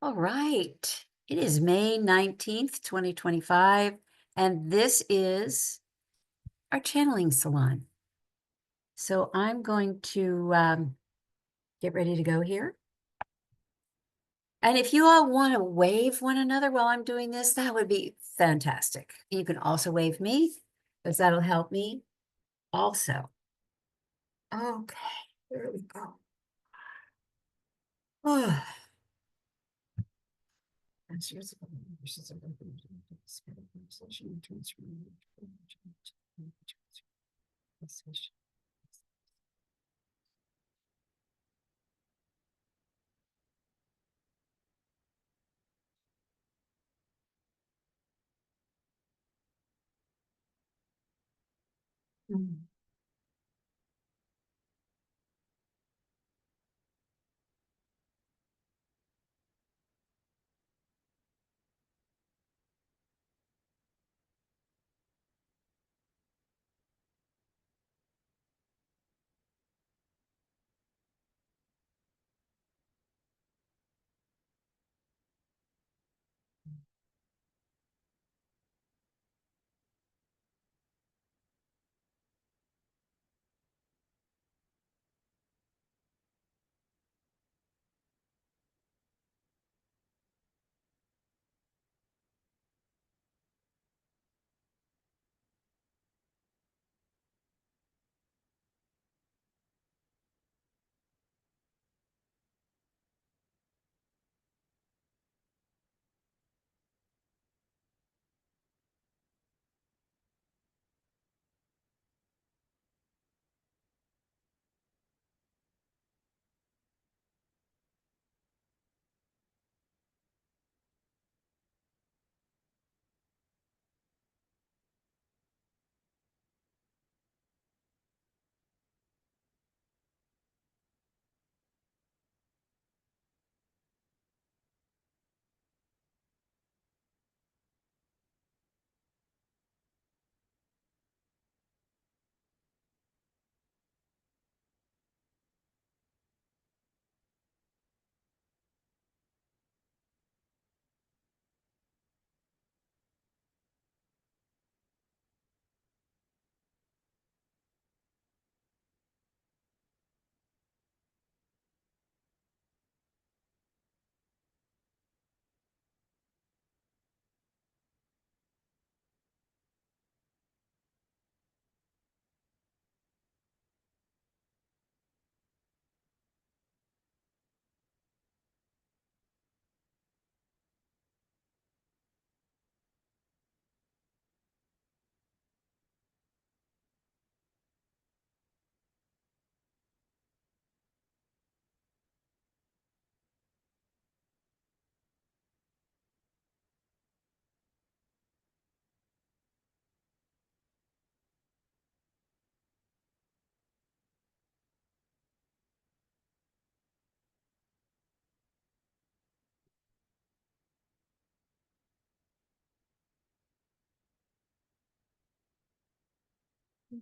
All right. It is May 19th, 2025, and this is our channeling salon. So I'm going to get ready to go here. And if you all want to wave one another while I'm doing this, that would be fantastic. You can also wave me, because that'll help me also. Okay, there we go. Oh.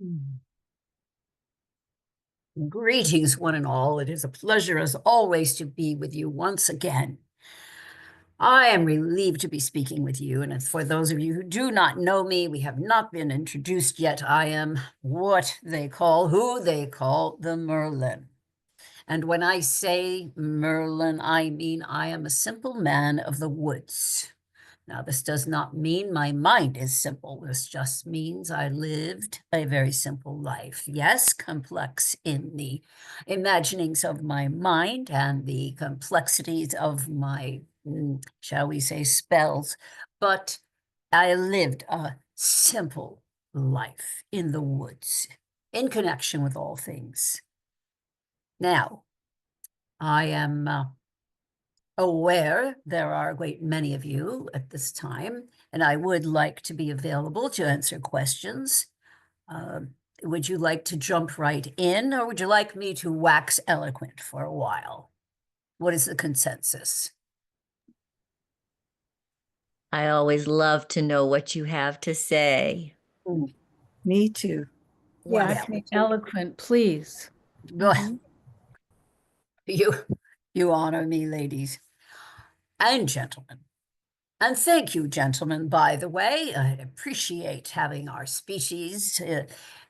Mm. Greetings, one and all. It is a pleasure, as always, to be with you once again. I am relieved to be speaking with you. And for those of you who do not know me, we have not been introduced yet. I am who they call the Merlin. And when I say Merlin, I mean I am a simple man of the woods. Now, this does not mean my mind is simple. This just means I lived a very simple life. Yes, complex in the imaginings of my mind and the complexities of my, shall we say, spells, but I lived a simple life in the woods, in connection with all things. Now, I am aware there are a great many of you at this time, and I would like to be available to answer questions. Uh, would you like to jump right in, or would you like me to wax eloquent for a while? What is the consensus? I always love to know what you have to say. Me too. Well, Eloquent, please. you honor me, ladies. and gentlemen. And thank you, gentlemen, by the way. I appreciate having our species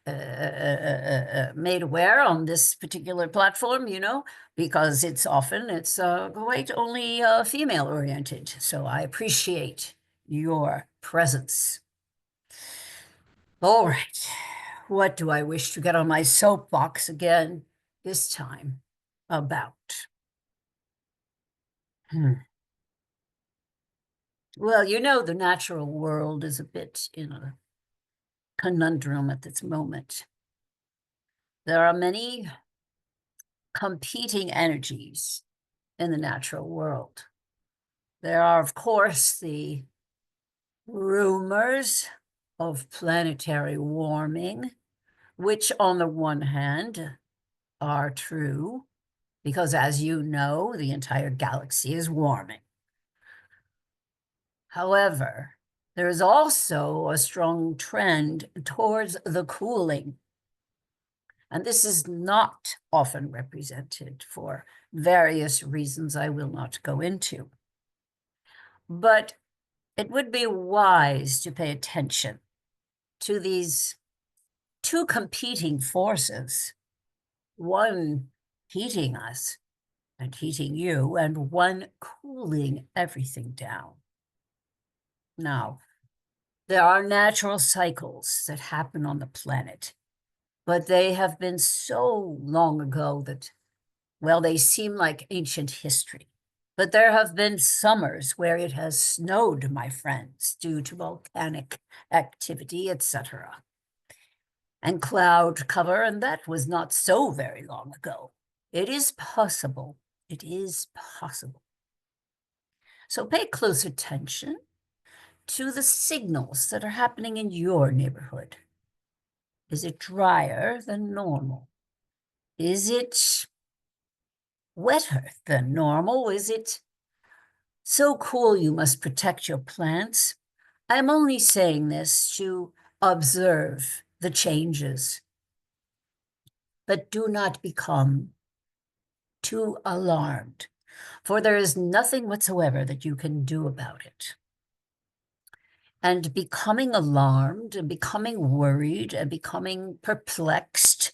made aware on this particular platform, because it's quite only female oriented. So I appreciate your presence. All right. What do I wish to get on my soapbox again this time about? Well, the natural world is a bit in a conundrum at this moment. There are many competing energies in the natural world. There are, of course, the rumors of planetary warming, which on the one hand are true, because as you know, the entire galaxy is warming. However, there is also a strong trend towards the cooling. And this is not often represented for various reasons I will not go into. But it would be wise to pay attention to these two competing forces, one heating us and heating you, and one cooling everything down. Now, there are natural cycles that happen on the planet, but they have been so long ago that, well, they seem like ancient history. But there have been summers where it has snowed, my friends, due to volcanic activity, etc. And cloud cover, and that was not so very long ago. It is possible. It is possible. So pay close attention to the signals that are happening in your neighborhood. Is it drier than normal? Is it wetter than normal? Is it so cool you must protect your plants? I'm only saying this to observe the changes, but do not become too alarmed, for there is nothing whatsoever that you can do about it. And becoming alarmed and becoming worried and becoming perplexed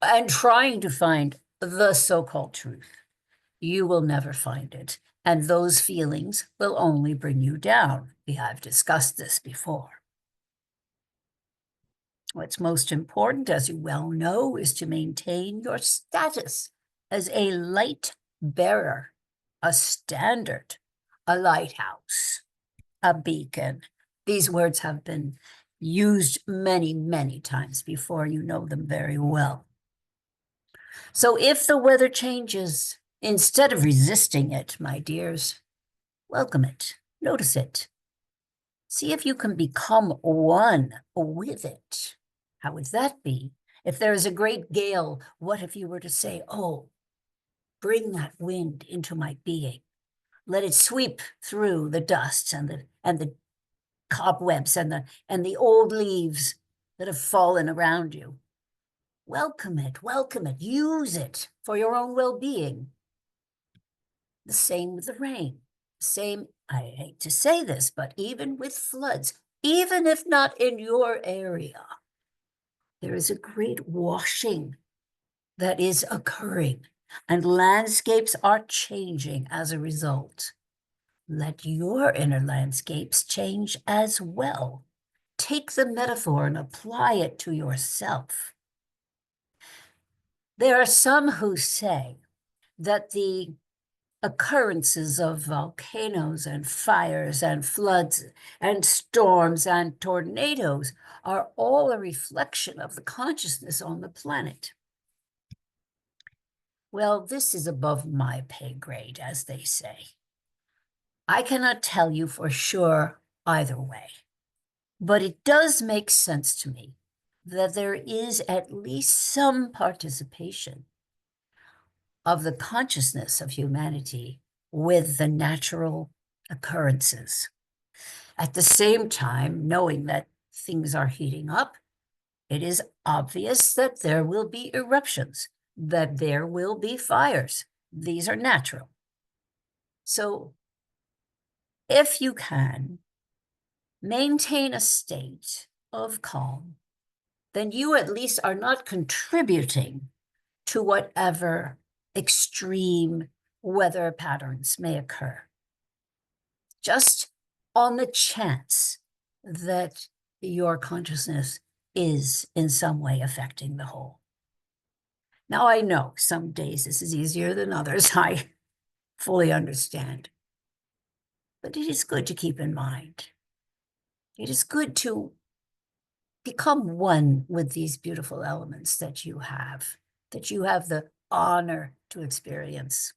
and trying to find the so-called truth, you will never find it. And those feelings will only bring you down. I've discussed this before. What's most important, as you well know, is to maintain your status as a light bearer, a standard, a lighthouse, a beacon. These words have been used many, many times before. You know them very well. So if the weather changes, instead of resisting it, my dears, welcome it, notice it. See if you can become one with it. How would that be? If there is a great gale, what if you were to say, oh, bring that wind into my being. Let it sweep through the dust and the cobwebs and the old leaves that have fallen around you. Welcome it, use it for your own well-being. The same with the rain. Same, I hate to say this, but even with floods, even if not in your area, there is a great washing that is occurring, and landscapes are changing as a result. Let your inner landscapes change as well. Take the metaphor and apply it to yourself. There are some who say that the occurrences of volcanoes and fires and floods and storms and tornadoes are all a reflection of the consciousness on the planet. Well, this is above my pay grade, as they say. I cannot tell you for sure either way, but it does make sense to me that there is at least some participation of the consciousness of humanity with the natural occurrences. At the same time, knowing that things are heating up, it is obvious that there will be eruptions, that there will be fires. These are natural. So if you can maintain a state of calm, then you at least are not contributing to whatever extreme weather patterns may occur. Just on the chance that your consciousness is in some way affecting the whole. Now, I know some days this is easier than others. I fully understand. But it is good to keep in mind. It is good to become one with these beautiful elements that you have the honor to experience.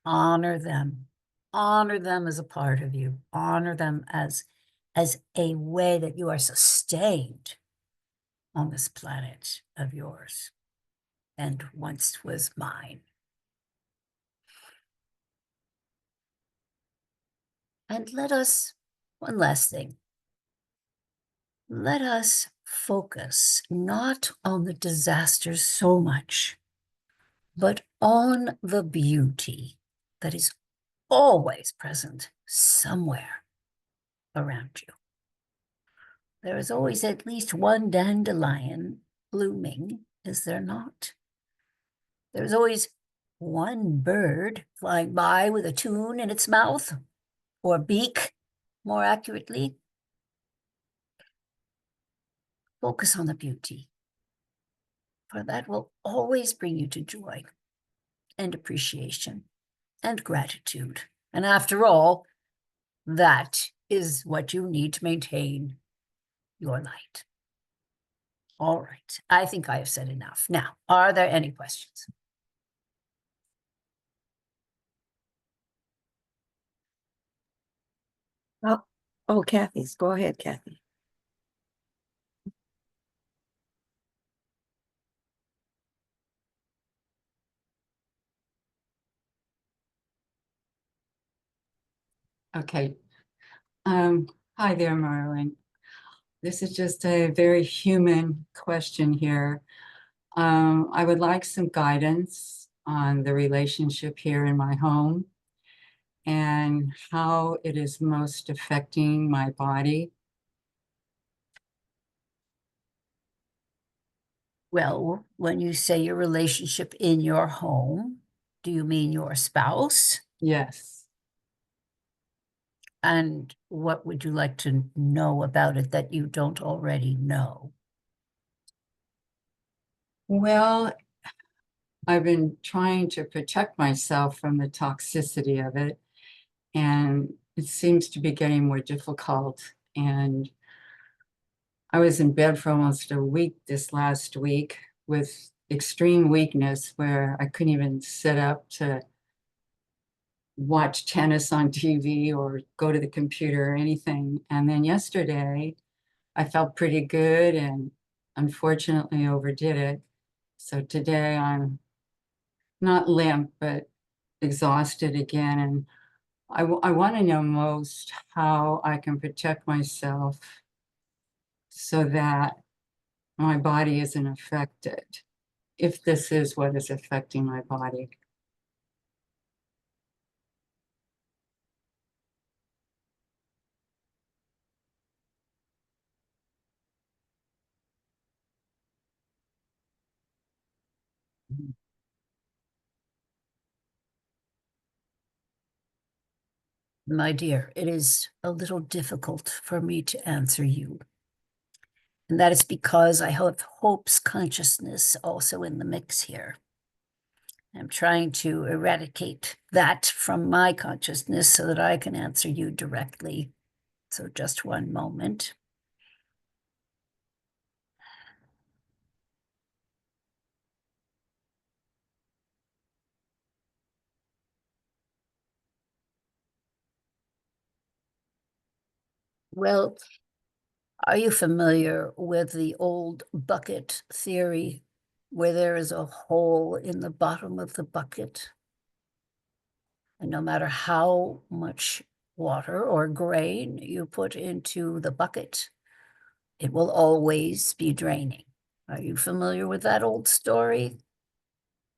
Honor them. Honor them as a part of you. Honor them as a way that you are sustained on this planet of yours and once was mine. And one last thing, let us focus not on the disasters so much, but on the beauty that is always present somewhere around you. There is always at least one dandelion blooming, is there not? There's always one bird flying by with a tune in its mouth, or beak, more accurately. Focus on the beauty, for that will always bring you to joy and appreciation and gratitude. And after all, that is what you need to maintain your light. All right, I think I have said enough. Now, are there any questions? Oh, Kathy's. Go ahead, Kathy. Okay. Hi there, Marilyn. This is just a very human question here. I would like some guidance on the relationship here in my home and how it is most affecting my body. Well, when you say your relationship in your home, do you mean your spouse? Yes. And what would you like to know about it that you don't already know? Well, I've been trying to protect myself from the toxicity of it, and it seems to be getting more difficult. And I was in bed for almost a week this last week with extreme weakness where I couldn't even sit up to watch tennis on TV or go to the computer or anything. And then yesterday, I felt pretty good and unfortunately overdid it. So today I'm not limp, but exhausted again. And I want to know most how I can protect myself so that my body isn't affected, if this is what is affecting my body. My dear, it is a little difficult for me to answer you. And that is because I have Hope's consciousness also in the mix here. I'm trying to eradicate that from my consciousness so that I can answer you directly. So just one moment. Well, are you familiar with the old bucket theory where there is a hole in the bottom of the bucket? And no matter how much water or grain you put into the bucket, it will always be draining. Are you familiar with that old story?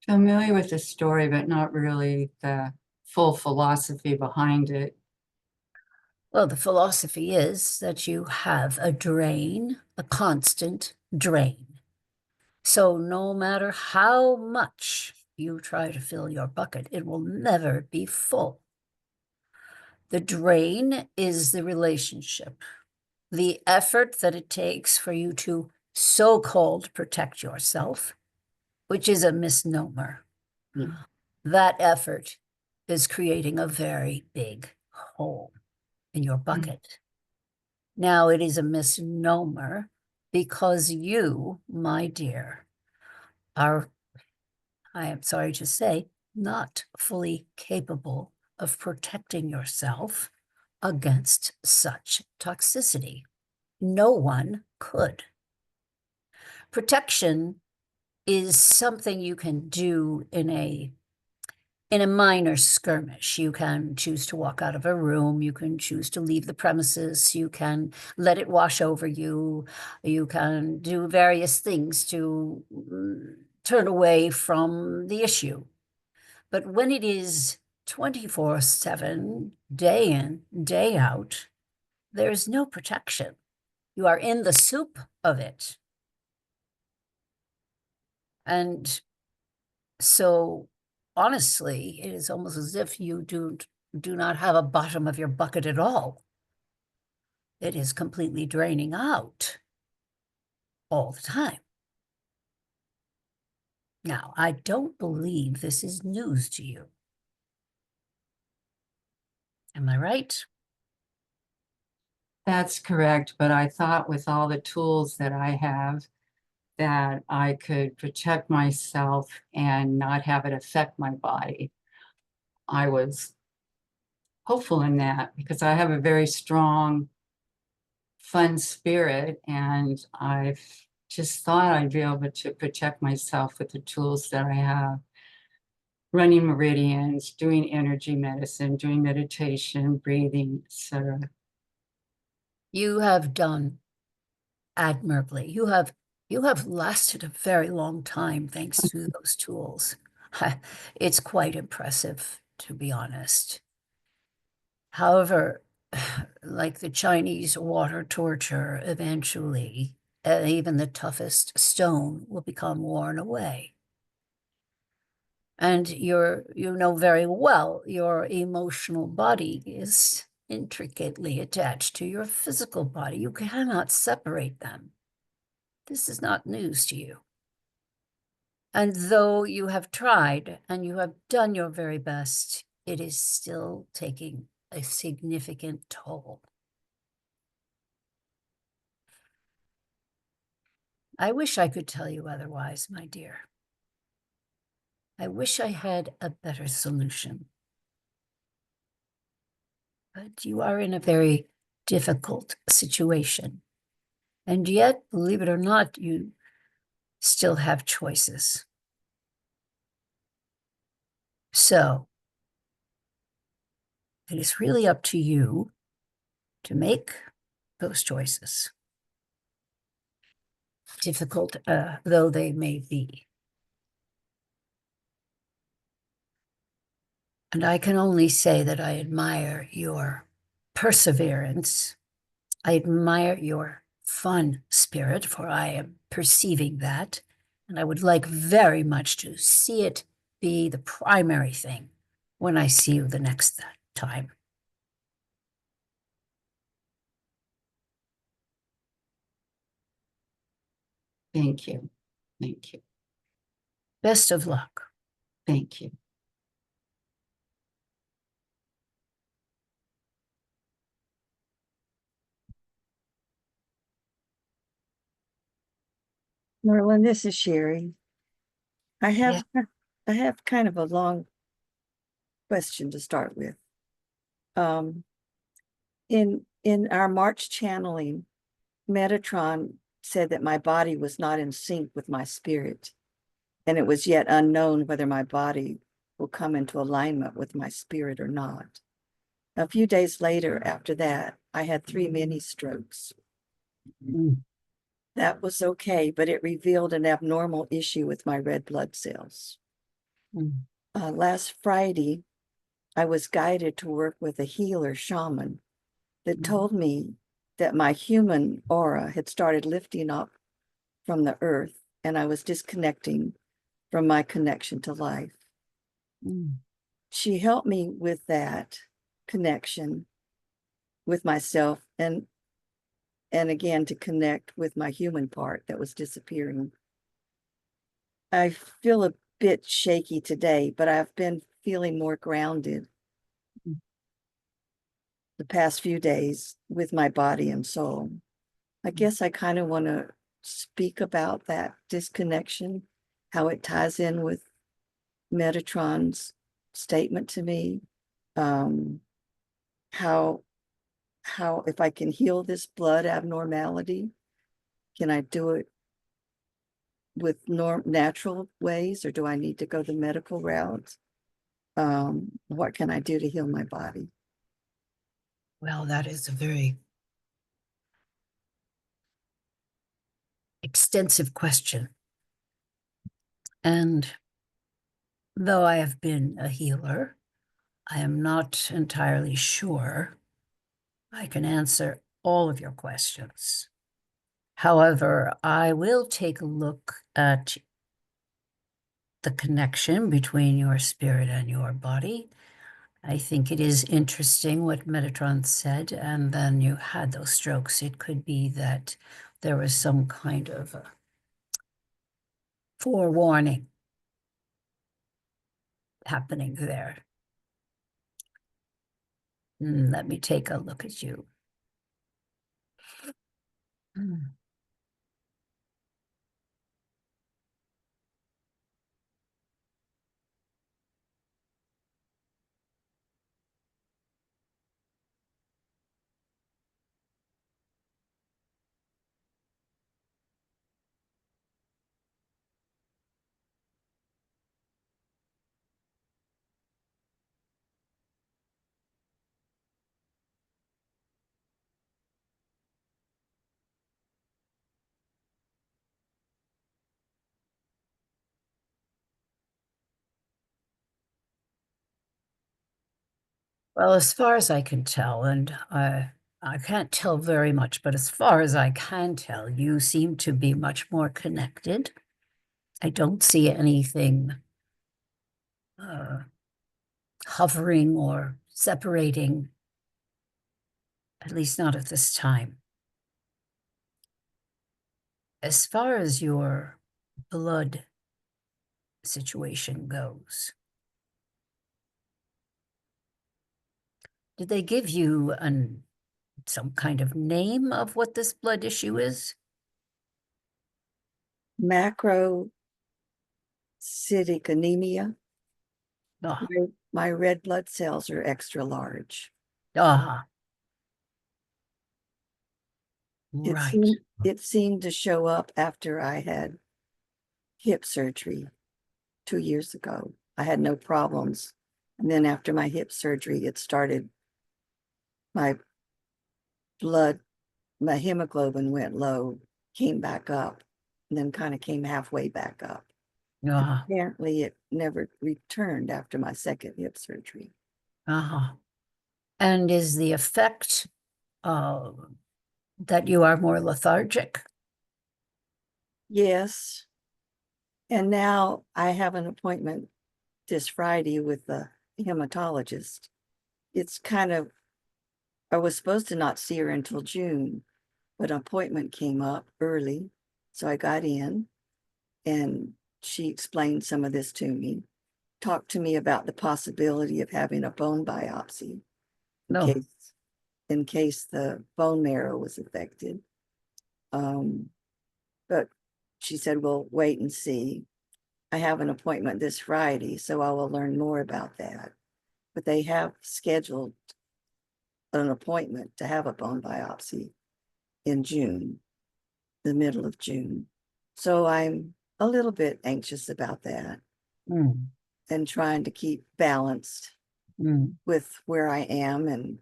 Familiar with the story, but not really the full philosophy behind it. Well, the philosophy is that you have a drain, a constant drain. So no matter how much you try to fill your bucket, it will never be full. The drain is the relationship, the effort that it takes for you to so-called protect yourself, which is a misnomer. Mm. That effort is creating a very big hole in your bucket. Now, it is a misnomer because you, my dear, are, I am sorry to say, not fully capable of protecting yourself against such toxicity. No one could. Protection is something you can do in a minor skirmish. You can choose to walk out of a room, you can choose to leave the premises, you can let it wash over you, you can do various things to turn away from the issue. But when it is 24/7, day in, day out, there is no protection. You are in the soup of it. And so honestly, it is almost as if you do not have a bottom of your bucket at all. It is completely draining out all the time. Now, I don't believe this is news to you. Am I right? That's correct, but I thought with all the tools that I have, that I could protect myself and not have it affect my body. I was hopeful in that because I have a very strong, fun spirit, and I've just thought I'd be able to protect myself with the tools that I have. Running meridians, doing energy medicine, doing meditation, breathing, etc. You have done admirably. You have lasted a very long time thanks to those tools. It's quite impressive, to be honest. However, like the Chinese water torture, eventually, even the toughest stone will become worn away. And you know very well, your emotional body is intricately attached to your physical body. You cannot separate them. This is not news to you. And though you have tried and you have done your very best, it is still taking a significant toll. I wish I could tell you otherwise, my dear. I wish I had a better solution. But you are in a very difficult situation. And yet, believe it or not, you still have choices. So, it is really up to you to make those choices, difficult though they may be. And I can only say that I admire your perseverance. I admire your fun spirit, for I am perceiving that. And I would like very much to see it be the primary thing when I see you the next time. Thank you. Thank you. Best of luck. Thank you. Merlin, this is Sherry. I have kind of a long question to start with. In our March channeling, Metatron said that my body was not in sync with my spirit, and it was yet unknown whether my body will come into alignment with my spirit or not. A few days later, after that, I had 3 mini strokes. That was okay, but it revealed an abnormal issue with my red blood cells. Last Friday, I was guided to work with a healer shaman that told me that my human aura had started lifting up from the earth and I was disconnecting from my connection to life. Mm. She helped me with that connection with myself and again to connect with my human part that was disappearing. I feel a bit shaky today, but I've been feeling more grounded the past few days with my body and soul. I guess I kind of want to speak about that disconnection, how it ties in with Metatron's statement to me, um, how if I can heal this blood abnormality, can I do it with natural ways, or do I need to go the medical route? What can I do to heal my body? Well, that is a very extensive question. And though I have been a healer, I am not entirely sure I can answer all of your questions. However, I will take a look at the connection between your spirit and your body. I think it is interesting what Metatron said, and then you had those strokes. It could be that there was some kind of a forewarning happening there. Let me take a look at you. Hmm. Well, as far as I can tell, and I can't tell very much, but as far as I can tell, you seem to be much more connected. I don't see anything hovering or separating, at least not at this time. As far as your blood situation goes, did they give you some kind of name of what this blood issue is? Macrocytic anemia. Ah, My red blood cells are extra large. ah, It right. seemed it seemed to show up after I had hip surgery 2 years ago. I had no problems. And then after my hip surgery, it started, my blood, my hemoglobin went low, came back up, and then kind of came halfway back up. Ah, Apparently, it never returned after my second hip surgery. uh-huh. And is the effect that you are more lethargic? Yes. And now I have an appointment this Friday with the hematologist. It's kind of, I was supposed to not see her until June, but an appointment came up early. So I got in and she explained some of this to me, talked to me about the possibility of having a bone biopsy in No. case the bone marrow was affected. But she said, "We'll wait and see." I have an appointment this Friday, so I will learn more about that. But they have scheduled an appointment to have a bone biopsy in June, the middle of June. So I'm a little bit anxious about that Mm, and trying to keep balanced mm, with where I am and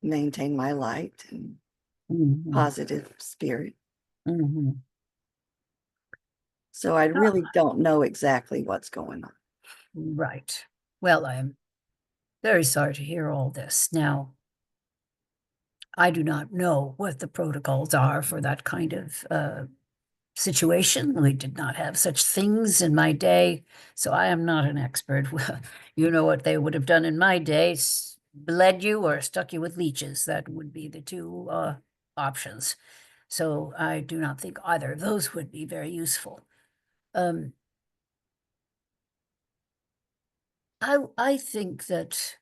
maintain my light and mm, positive spirit. mm. So I really don't know exactly what's going on. Right. Well, I'm very sorry to hear all this. Now, I do not know what the protocols are for that kind of situation. We did not have such things in my day, so I am not an expert. Well, you know what they would have done in my day, bled you or stuck you with leeches. That would be the two options. So I do not think either of those would be very useful. I think that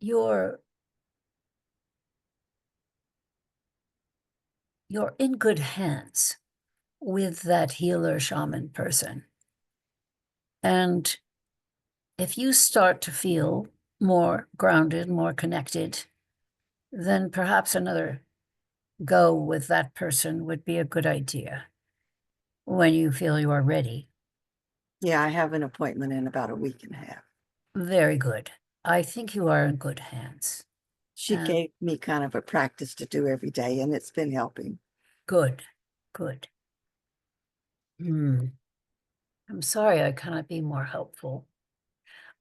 you're in good hands with that healer shaman person. And if you start to feel more grounded, more connected, then perhaps another go with that person would be a good idea when you feel you are ready. Yeah, I have an appointment in about a week and a half. Very good. I think you are in good hands. She gave me kind of a practice to do every day, and it's been helping. Good, good. I'm sorry I cannot be more helpful,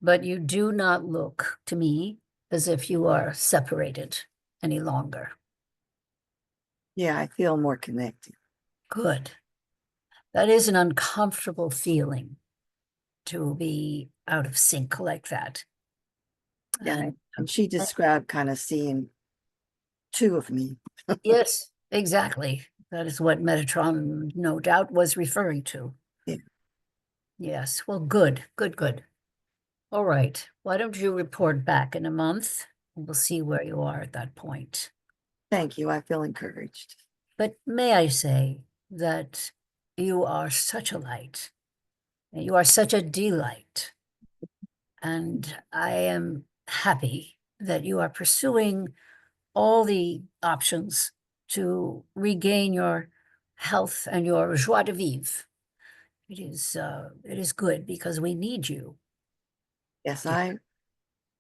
but you do not look to me as if you are separated any longer. Yeah, I feel more connected. Good. That is an uncomfortable feeling to be out of sync like that. Yeah, and she described kind of seeing two of me. Yes, exactly. That is what Metatron, no doubt, was referring to. Yeah. Yes, well, good, good, good. All right. Why don't you report back in a month? We'll see where you are at that point. Thank you. I feel encouraged. But may I say that you are such a light, and you are such a delight. And I am happy that you are pursuing all the options to regain your health and your joie de vivre. It is good because we need you. Yes,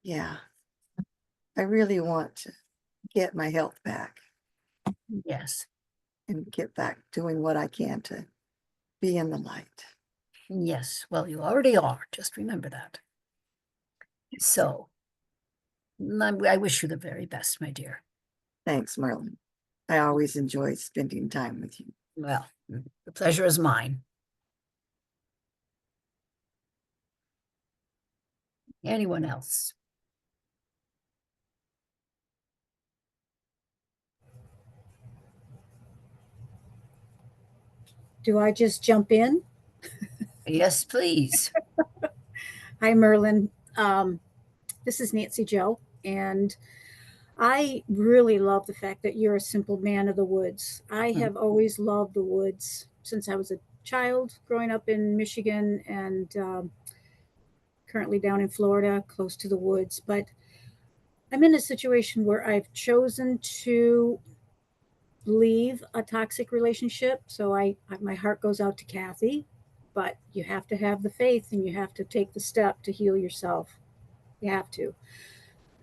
yeah, I really want to get my health back Yes, and get back doing what I can to be in the light. yes. Well, you already are. Just remember that. So I wish you the very best, my dear. Thanks, Merlin. I always enjoy spending time with you. Well, the pleasure is mine. Anyone else? Do I just jump in? Yes, please. Hi, Merlin. This is Nancy Joe, and I really love the fact that you're a simple man of the woods. I have always loved the woods since I was a child, growing up in Michigan and currently down in Florida, close to the woods. But I'm in a situation where I've chosen to leave a toxic relationship. So my heart goes out to Kathy, but you have to have the faith and you have to take the step to heal yourself. You have to.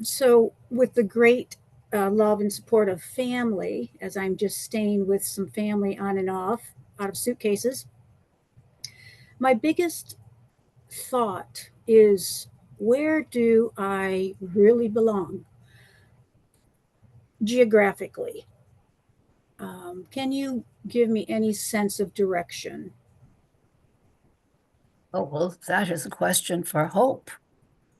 So, with the great love and support of family, as I'm just staying with some family on and off out of suitcases, my biggest thought is, where do I really belong geographically? Can you give me any sense of direction? Oh, well, that is a question for Hope.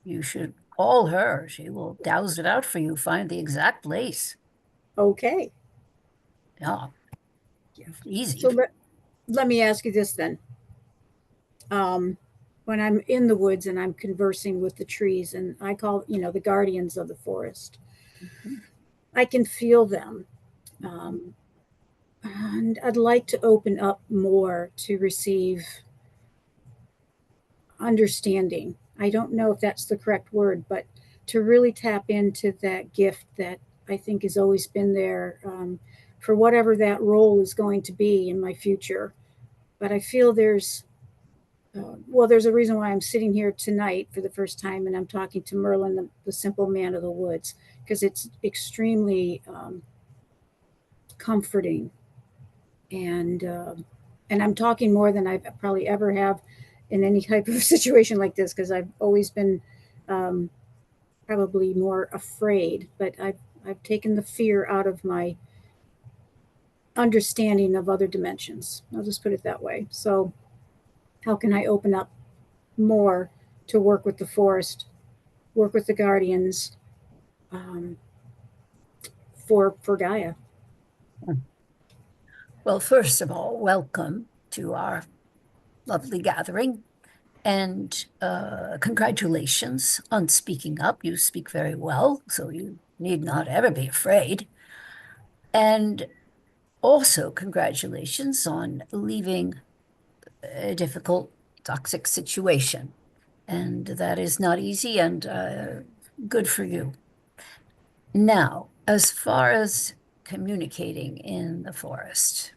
You should call her. She will douse it out for you, find the exact place. Okay. Yeah, easy. So let me ask you this then. When I'm in the woods and I'm conversing with the trees, and I call, the guardians of the forest, I can feel them. And I'd like to open up more to receive understanding. I don't know if that's the correct word, but to really tap into that gift that I think has always been there, for whatever that role is going to be in my future. But I feel there's a reason why I'm sitting here tonight for the first time and I'm talking to Merlin, the simple man of the woods, because it's extremely comforting, and I'm talking more than I probably ever have in any type of situation like this, because I've always been probably more afraid, but I've taken the fear out of my understanding of other dimensions. I'll just put it that way. So how can I open up more to work with the forest, work with the guardians, um, for Gaia? Well, first of all, welcome to our lovely gathering. And congratulations on speaking up. You speak very well, so you need not ever be afraid. And also, congratulations on leaving a difficult, toxic situation. And that is not easy, and good for you. Now, as far as communicating in the forest,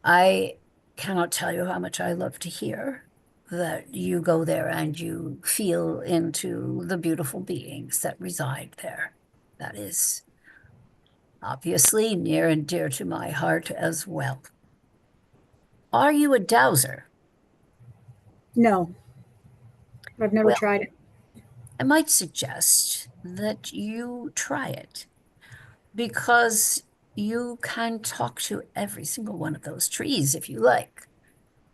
I cannot tell you how much I love to hear that you go there and you feel into the beautiful beings that reside there. That is obviously near and dear to my heart as well. Are you a dowser? No, I've never Well, tried it. I might suggest that you try it because you can talk to every single one of those trees if you like.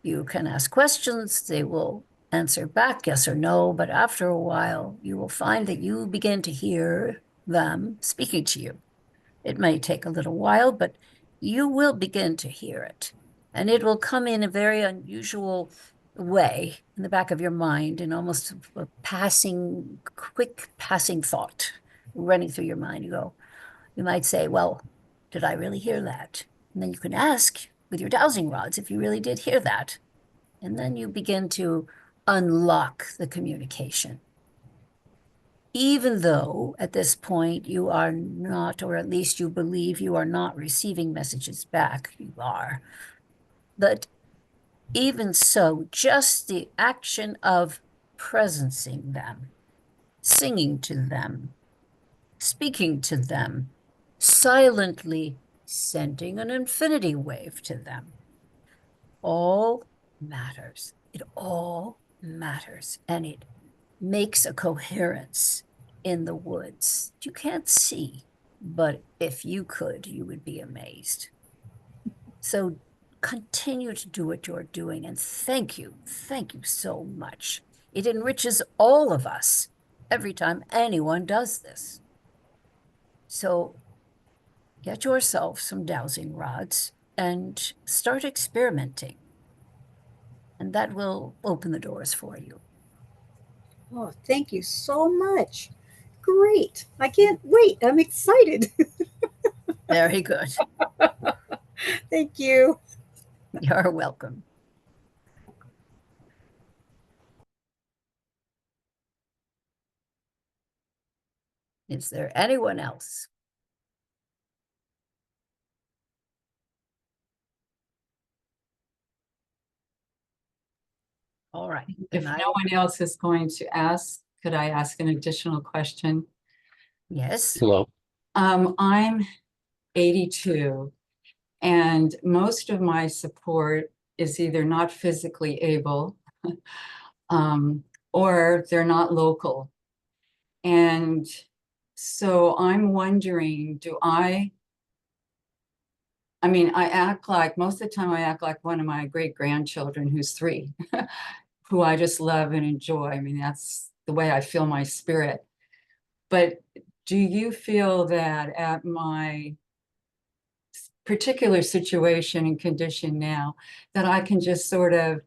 You can ask questions, they will answer back yes or no, but after a while, you will find that you begin to hear them speaking to you. It may take a little while, but you will begin to hear it. And it will come in a very unusual way in the back of your mind, in almost a passing, quick passing thought running through your mind. You might say, well, did I really hear that? And then you can ask with your dowsing rods if you really did hear that. And then you begin to unlock the communication. Even though at this point you are not, or at least you believe you are not receiving messages back, you are. But even so, just the action of presencing them, singing to them, speaking to them, silently sending an infinity wave to them, all matters. It all matters. And it makes a coherence in the woods. You can't see, but if you could, you would be amazed. So continue to do what you're doing. And thank you. Thank you so much. It enriches all of us every time anyone does this. So get yourself some dowsing rods and start experimenting. And that will open the doors for you. Oh, thank you so much. Great. I can't wait. I'm excited. Very good. Thank you. You're welcome. Is there anyone else? All right. If no one else is going to ask, could I ask an additional question? Yes. Hello. I'm 82, and most of my support is either not physically able, or they're not local. And so I'm wondering, I mean, I act like, most of the time I act like one of my great grandchildren who's 3, who I just love and enjoy. I mean, that's the way I feel my spirit. But do you feel that at my particular situation and condition now, that I can just sort of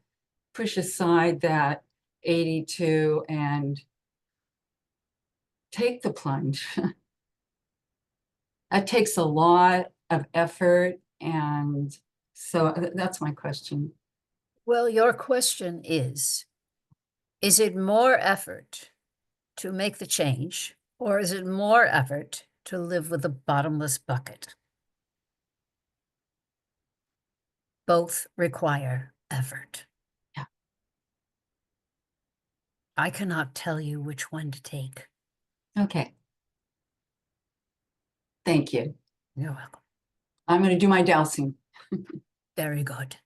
push aside that 82 and take the plunge? That takes a lot of effort. And so that's my question. Well, your question is it more effort to make the change, or is it more effort to live with a bottomless bucket? Both require effort. Yeah. I cannot tell you which one to take. Okay. Thank you. You're welcome. I'm going to do my dowsing. Very good.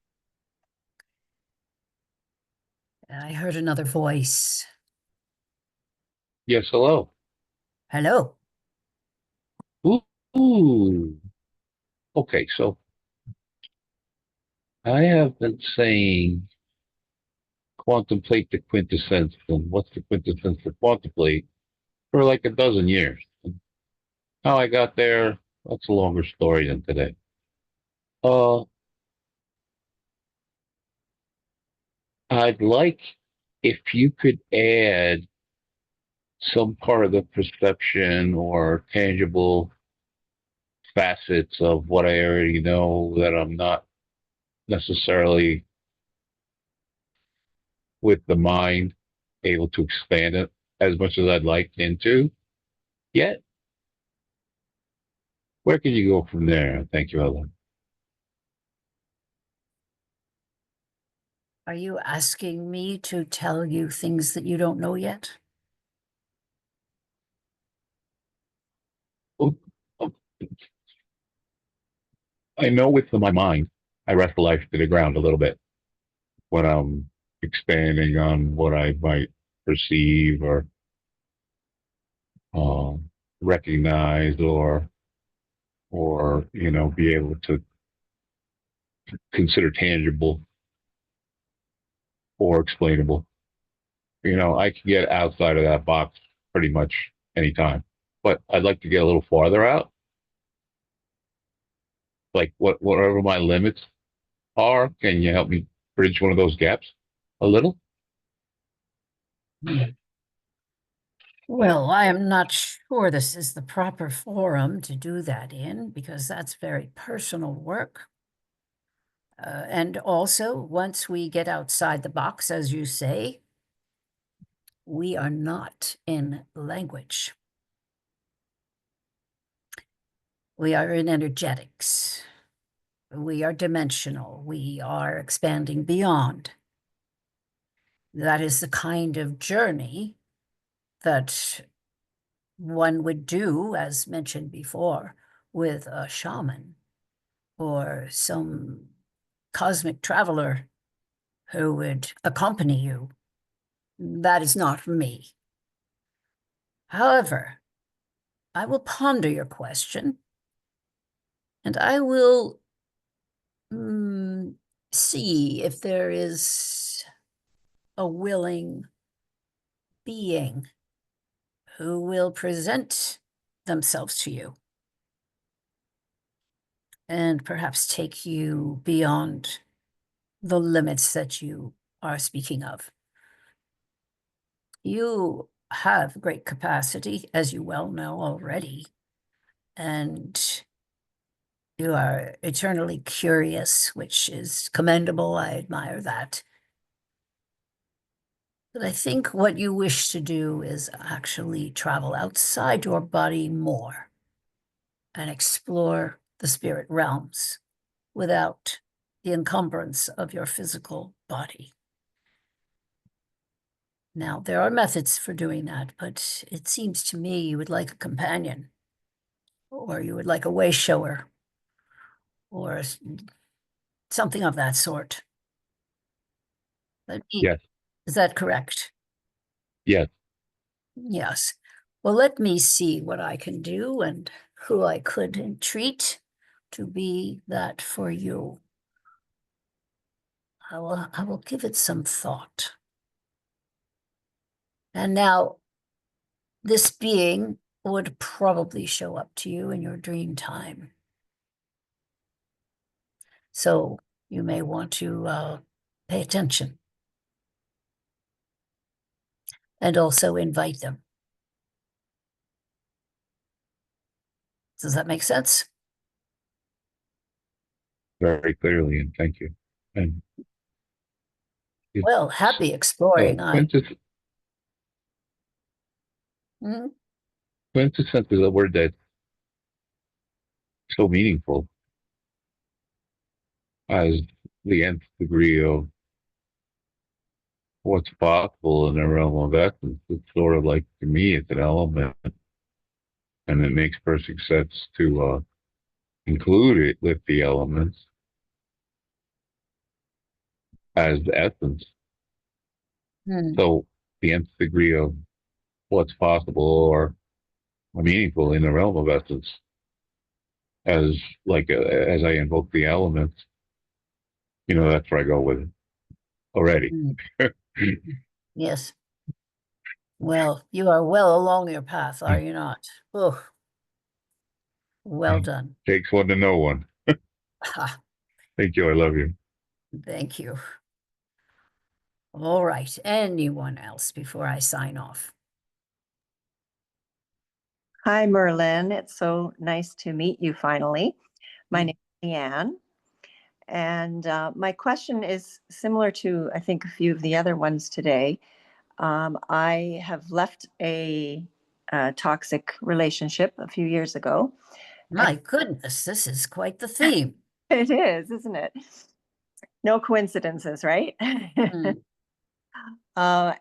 I heard another voice. Yes, hello. Hello. Ooh, ooh. Okay, so I have been saying contemplate the quintessence, and what's the quintessence of contemplate for like a dozen years. And how I got there, that's a longer story than today. Uh, I'd like if you could add some part of the perception or tangible facets of what I already know that I'm not necessarily with the mind able to expand it as much as I'd like into yet. Where can you go from there? Thank you, Ellen. Are you asking me to tell you things that you don't know yet? Oh, oh, I know with my mind, I wrestle life to the ground a little bit when I'm expanding on what I might perceive or um, recognize or be able to consider tangible or explainable. I can get outside of that box pretty much anytime, but I'd like to get a little farther out. Like whatever my limits are, can you help me bridge one of those gaps a little? Well, I am not sure this is the proper forum to do that in because that's very personal work. And also, once we get outside the box, as you say, we are not in language. We are in energetics. We are dimensional. We are expanding beyond. That is the kind of journey that one would do, as mentioned before, with a shaman or some cosmic traveler who would accompany you. That is not me. However, I will ponder your question and I will see if there is a willing being who will present themselves to you and perhaps take you beyond the limits that you are speaking of. You have great capacity, as you well know already, and you are eternally curious, which is commendable. I admire that. But I think what you wish to do is actually travel outside your body more and explore the spirit realms without the encumbrance of your physical body. Now, there are methods for doing that, but it seems to me you would like a companion, or you would like a way shower, or something of that sort. Yes, Is that correct? yes. Yes. Well, let me see what I can do and who I could entreat to be that for you. I will give it some thought. And now, this being would probably show up to you in your dream time. So you may want to pay attention and also invite them. Does that make sense? Very clearly, and thank you. And it's Well, happy a exploring. Mhm. quintessence is a word that's so meaningful as the nth degree of what's possible in the realm of essence. It's sort of like, to me, it's an element, and it makes perfect sense to include it with the elements as essence. Hmm. So the nth degree of what's possible or meaningful in the realm of essence as as I invoke the elements, that's where I go with it already. Mm, yes. Well, you are well along your path, are you not? Oh, well done. Takes one to know one. Ha, Thank you. I love you. thank you. All right. Anyone else before I sign off? Hi, Merlin. It's so nice to meet you finally. My Mm. name is Leanne. And my question is similar to, I think, a few of the other ones today. I have left a toxic relationship a few years ago. My goodness, this is quite the theme. It is, isn't it? No coincidences, right? Mm,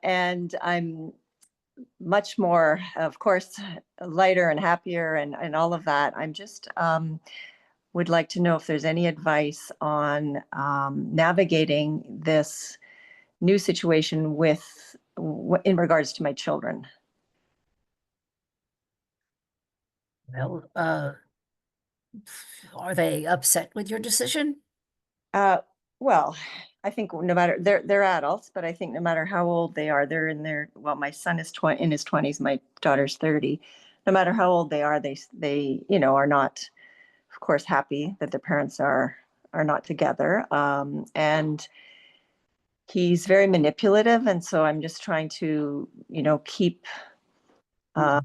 And I'm much more, of course, lighter and happier and all of that. I'm just would like to know if there's any advice on navigating this new situation with in regards to my children. well, are they upset with your decision? Uh, well, I think no matter they're adults, but I think no matter how old they are, they're in their well, my son is in his 20s, my daughter's 30. No matter how old they are, they are not, of course, happy that their parents are not together. And he's very manipulative, and so I'm just trying to keep uh,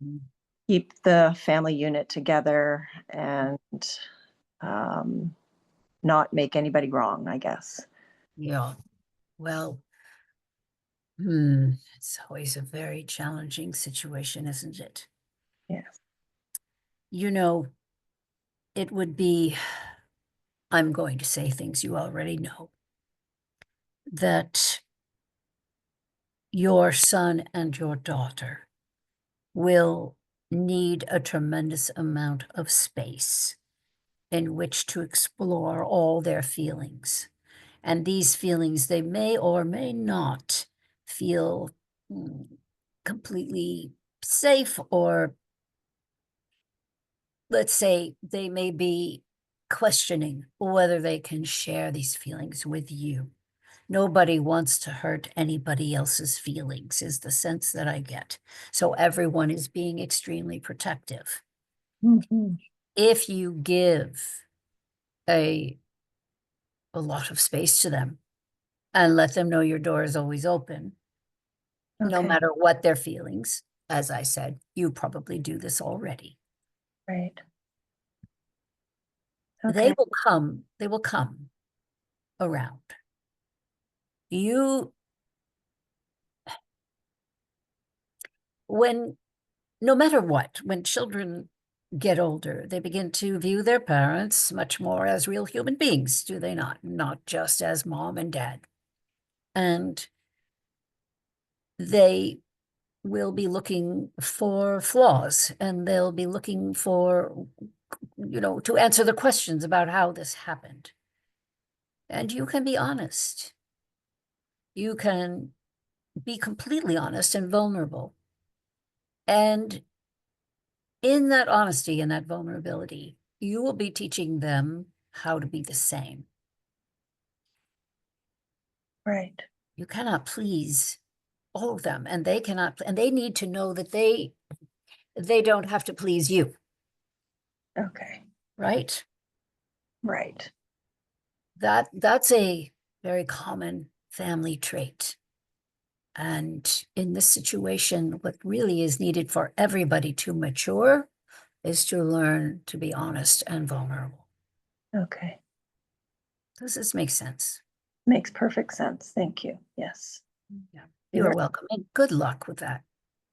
Mm, keep the family unit together and um, not make anybody wrong, I guess. yeah. Well, it's always a very challenging situation, isn't it? Yes. You know, it would be, I'm going to say things you already know, that your son and your daughter will need a tremendous amount of space in which to explore all their feelings. And these feelings, they may or may not feel mm, completely safe, or let's say they may be questioning whether they can share these feelings with you. Nobody wants to hurt anybody else's feelings, is the sense that I get. So everyone is being extremely protective. Mhm. If you give a lot of space to them and let them know your door is always open, no Okay. matter what their feelings, as I said, you probably do this already. Right. They Okay. will come around. You, when, no matter what, when children get older, they begin to view their parents much more as real human beings, do they not? Not just as mom and dad. And they will be looking for flaws, and they'll be looking for, to answer the questions about how this happened. And you can be honest. You can be completely honest and vulnerable. And in that honesty and that vulnerability, you will be teaching them how to be the same. Right. You cannot please all of them, and they cannot, and they need to know that they don't have to please you, Okay. right? Right. That's a very common family trait. And in this situation, what really is needed for everybody to mature is to learn to be honest and vulnerable. Okay. Does this make sense? Makes perfect sense. Thank you. Yes. Yeah. You are welcome, and good luck with that.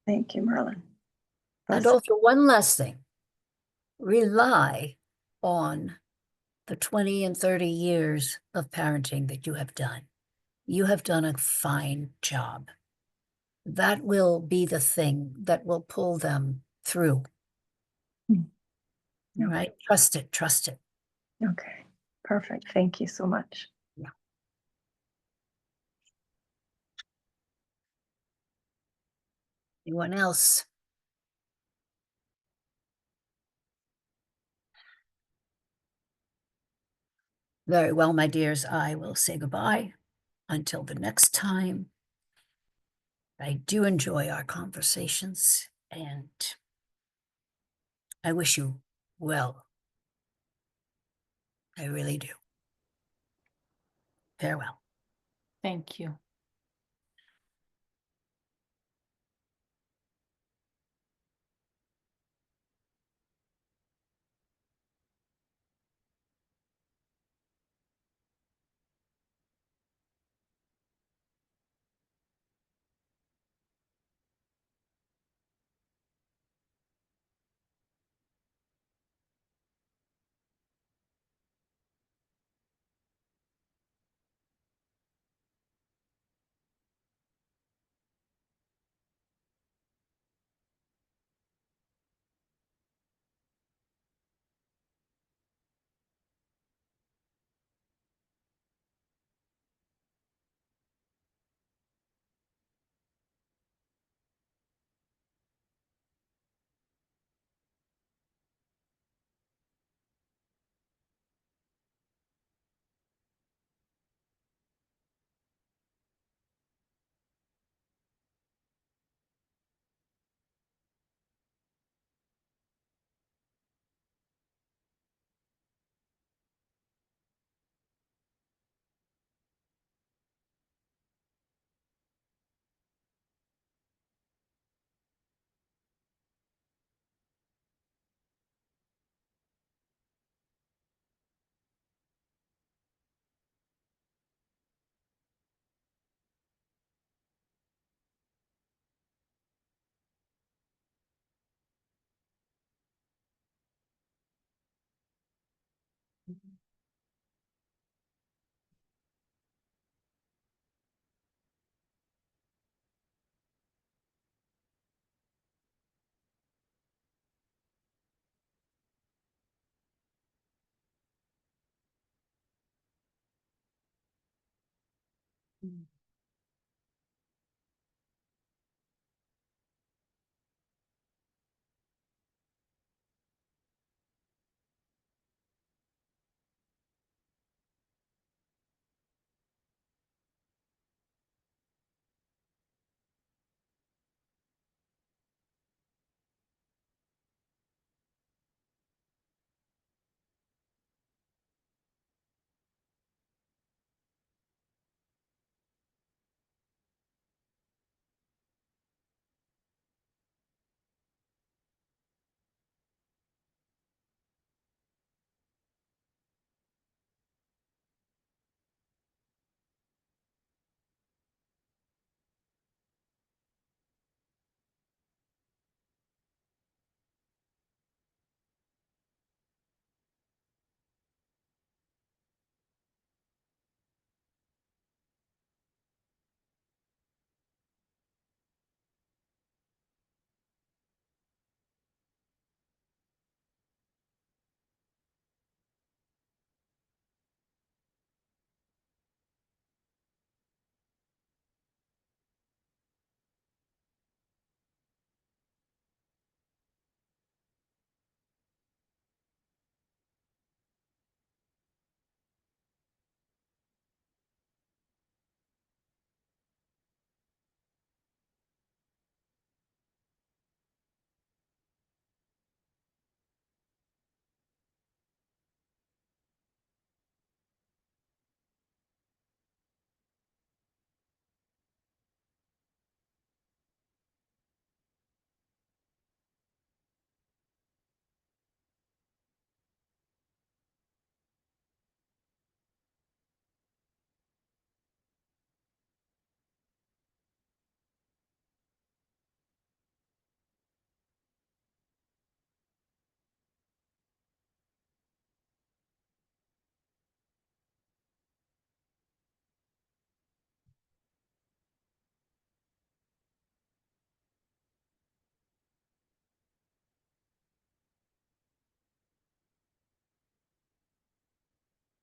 Thank you, Merlin. And Bless- also, one last thing, rely on the 20 and 30 years of parenting that you have done. You have done a fine job. That will be the thing that will pull them through. Hmm. Right? Trust it, trust it. Okay. Perfect. Thank you so much. Anyone else? Very well, my dears, I will say goodbye until the next time. I do enjoy our conversations, and I wish you well. I really do. Farewell. Thank you.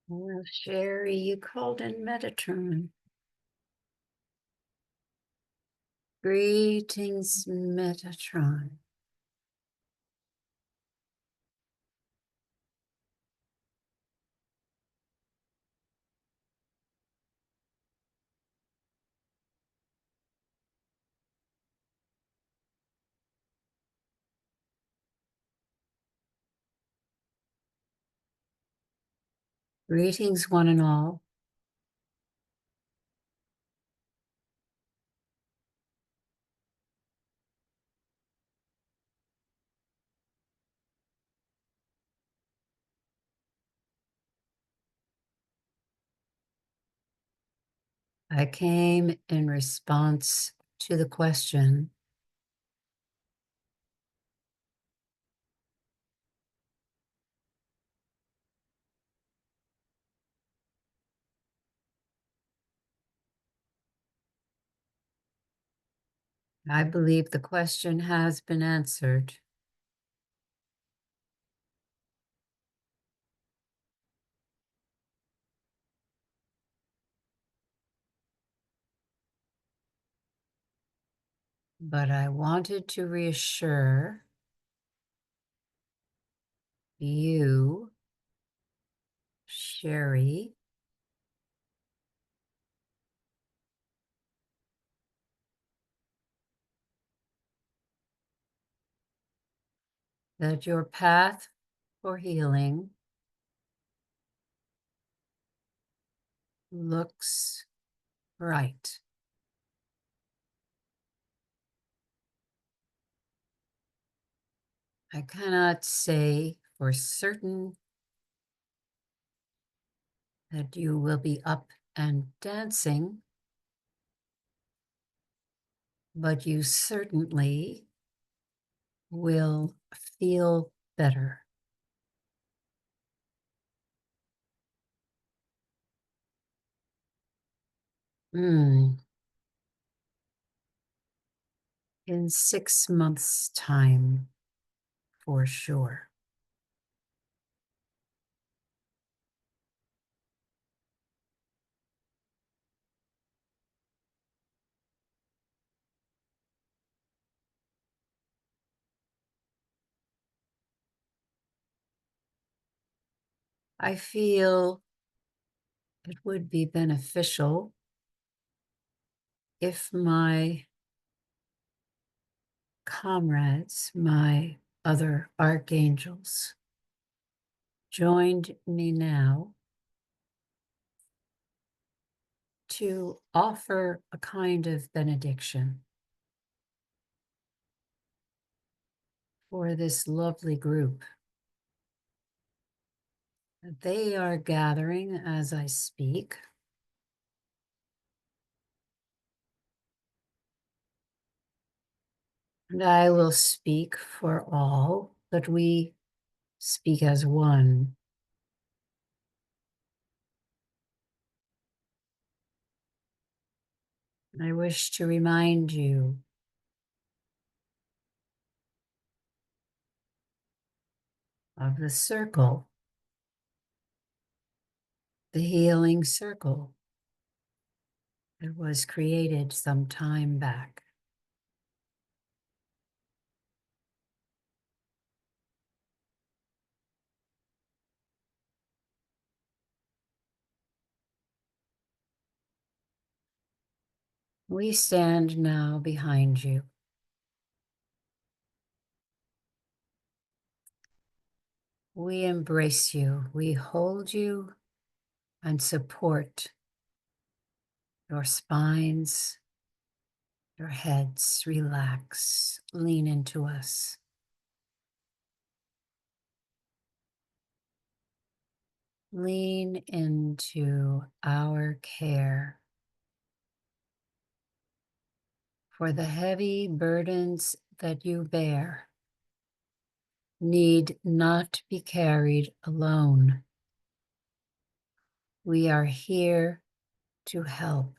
Well, Sherry, you called in Metatron. Greetings, Metatron. Greetings, one and all. I came in response to the question, I believe the question has been answered. But I wanted to reassure you, Sherry, that your path for healing looks bright. I cannot say for certain that you will be up and dancing, but you certainly will feel better. In 6 months' time, for sure. I feel it would be beneficial if my comrades, my other archangels, joined me now to offer a kind of benediction for this lovely group. They are gathering as I speak. And I will speak for all, but we speak as one. I wish to remind you of the circle, the healing circle that was created some time back. We stand now behind you. We embrace you. We hold you and support your spines, your heads. Relax. Lean into us. Lean into our care for the heavy burdens that you bear need not be carried alone. We are here to help.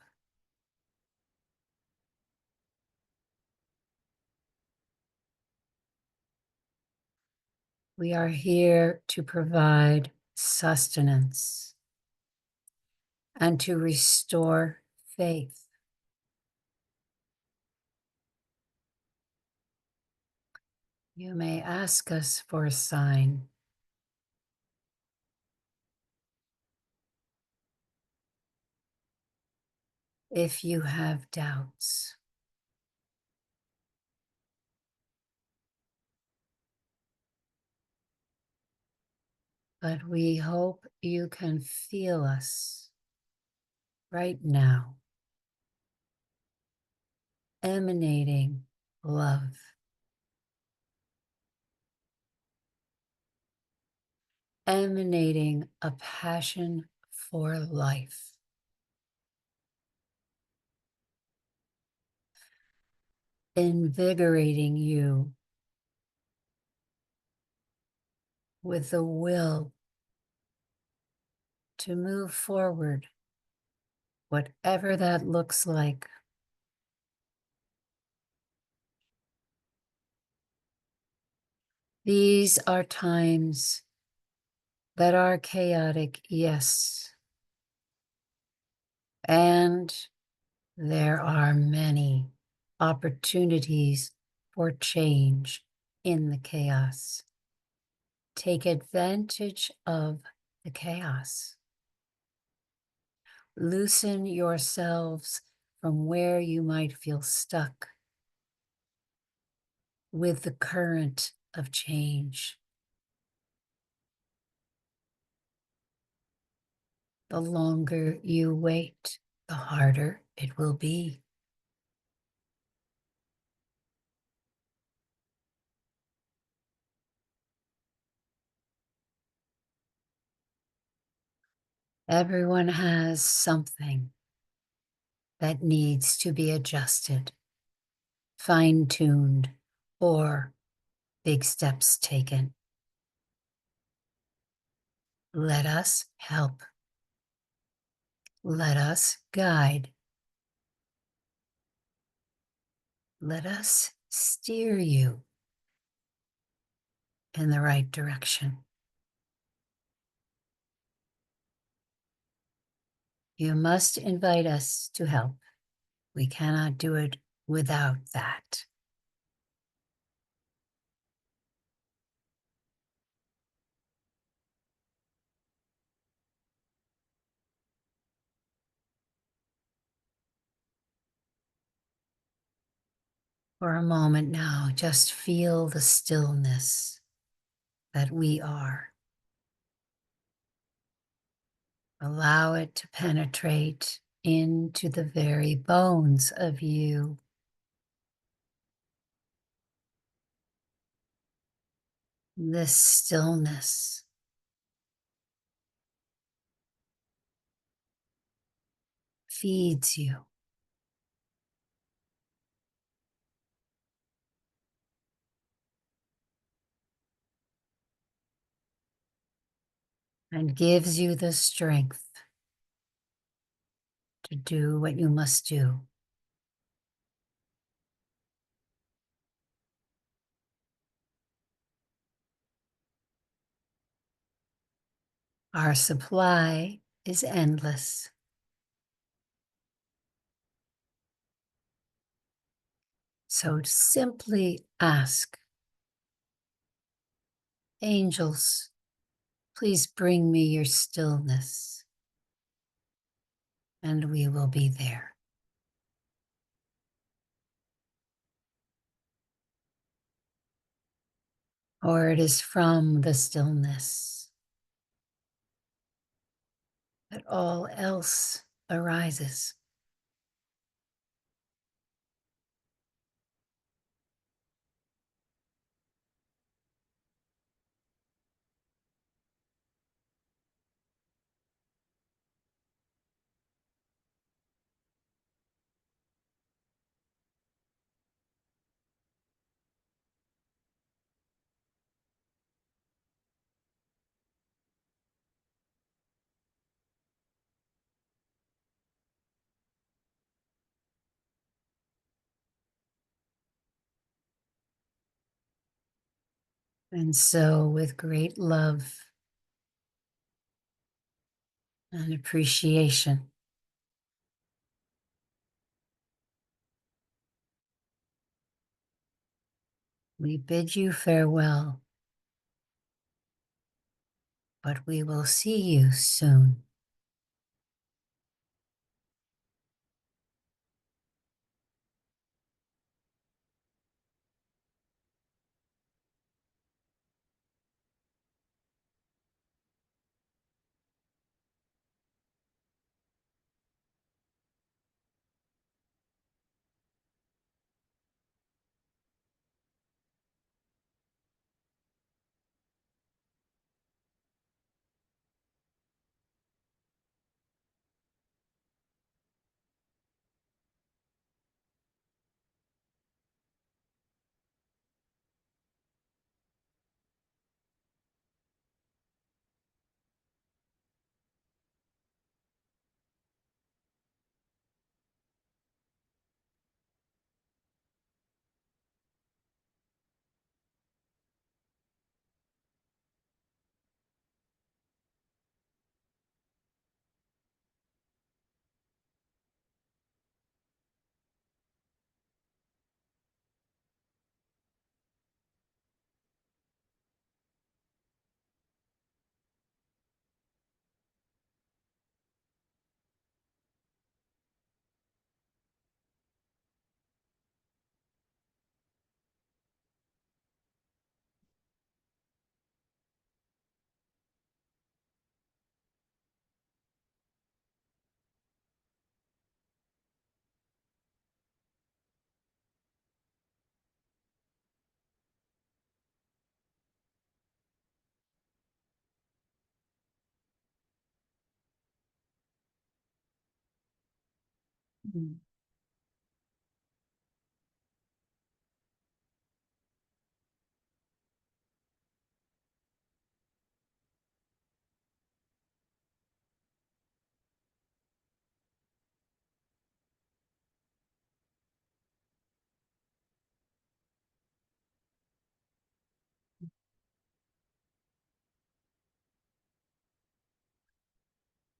We are here to provide sustenance and to restore faith. You may ask us for a sign. If you have doubts. But we hope you can feel us right now, emanating love, emanating a passion for life, invigorating you with the will to move forward, whatever that looks like. These are times that are chaotic, yes, and there are many opportunities for change in the chaos. Take advantage of the chaos. Loosen yourselves from where you might feel stuck with the current of change. The longer you wait, the harder it will be. Everyone has something that needs to be adjusted, fine-tuned, or big steps taken. Let us help. Let us guide. Let us steer you in the right direction. You must invite us to help. We cannot do it without that. For a moment now, just feel the stillness that we are. Allow it to penetrate into the very bones of you. This stillness feeds you. And gives you the strength to do what you must do. Our supply is endless. So simply ask, angels, please bring me your stillness, and we will be there. For it is from the stillness that all else arises. And so, with great love and appreciation, We bid you farewell, but we will see you soon.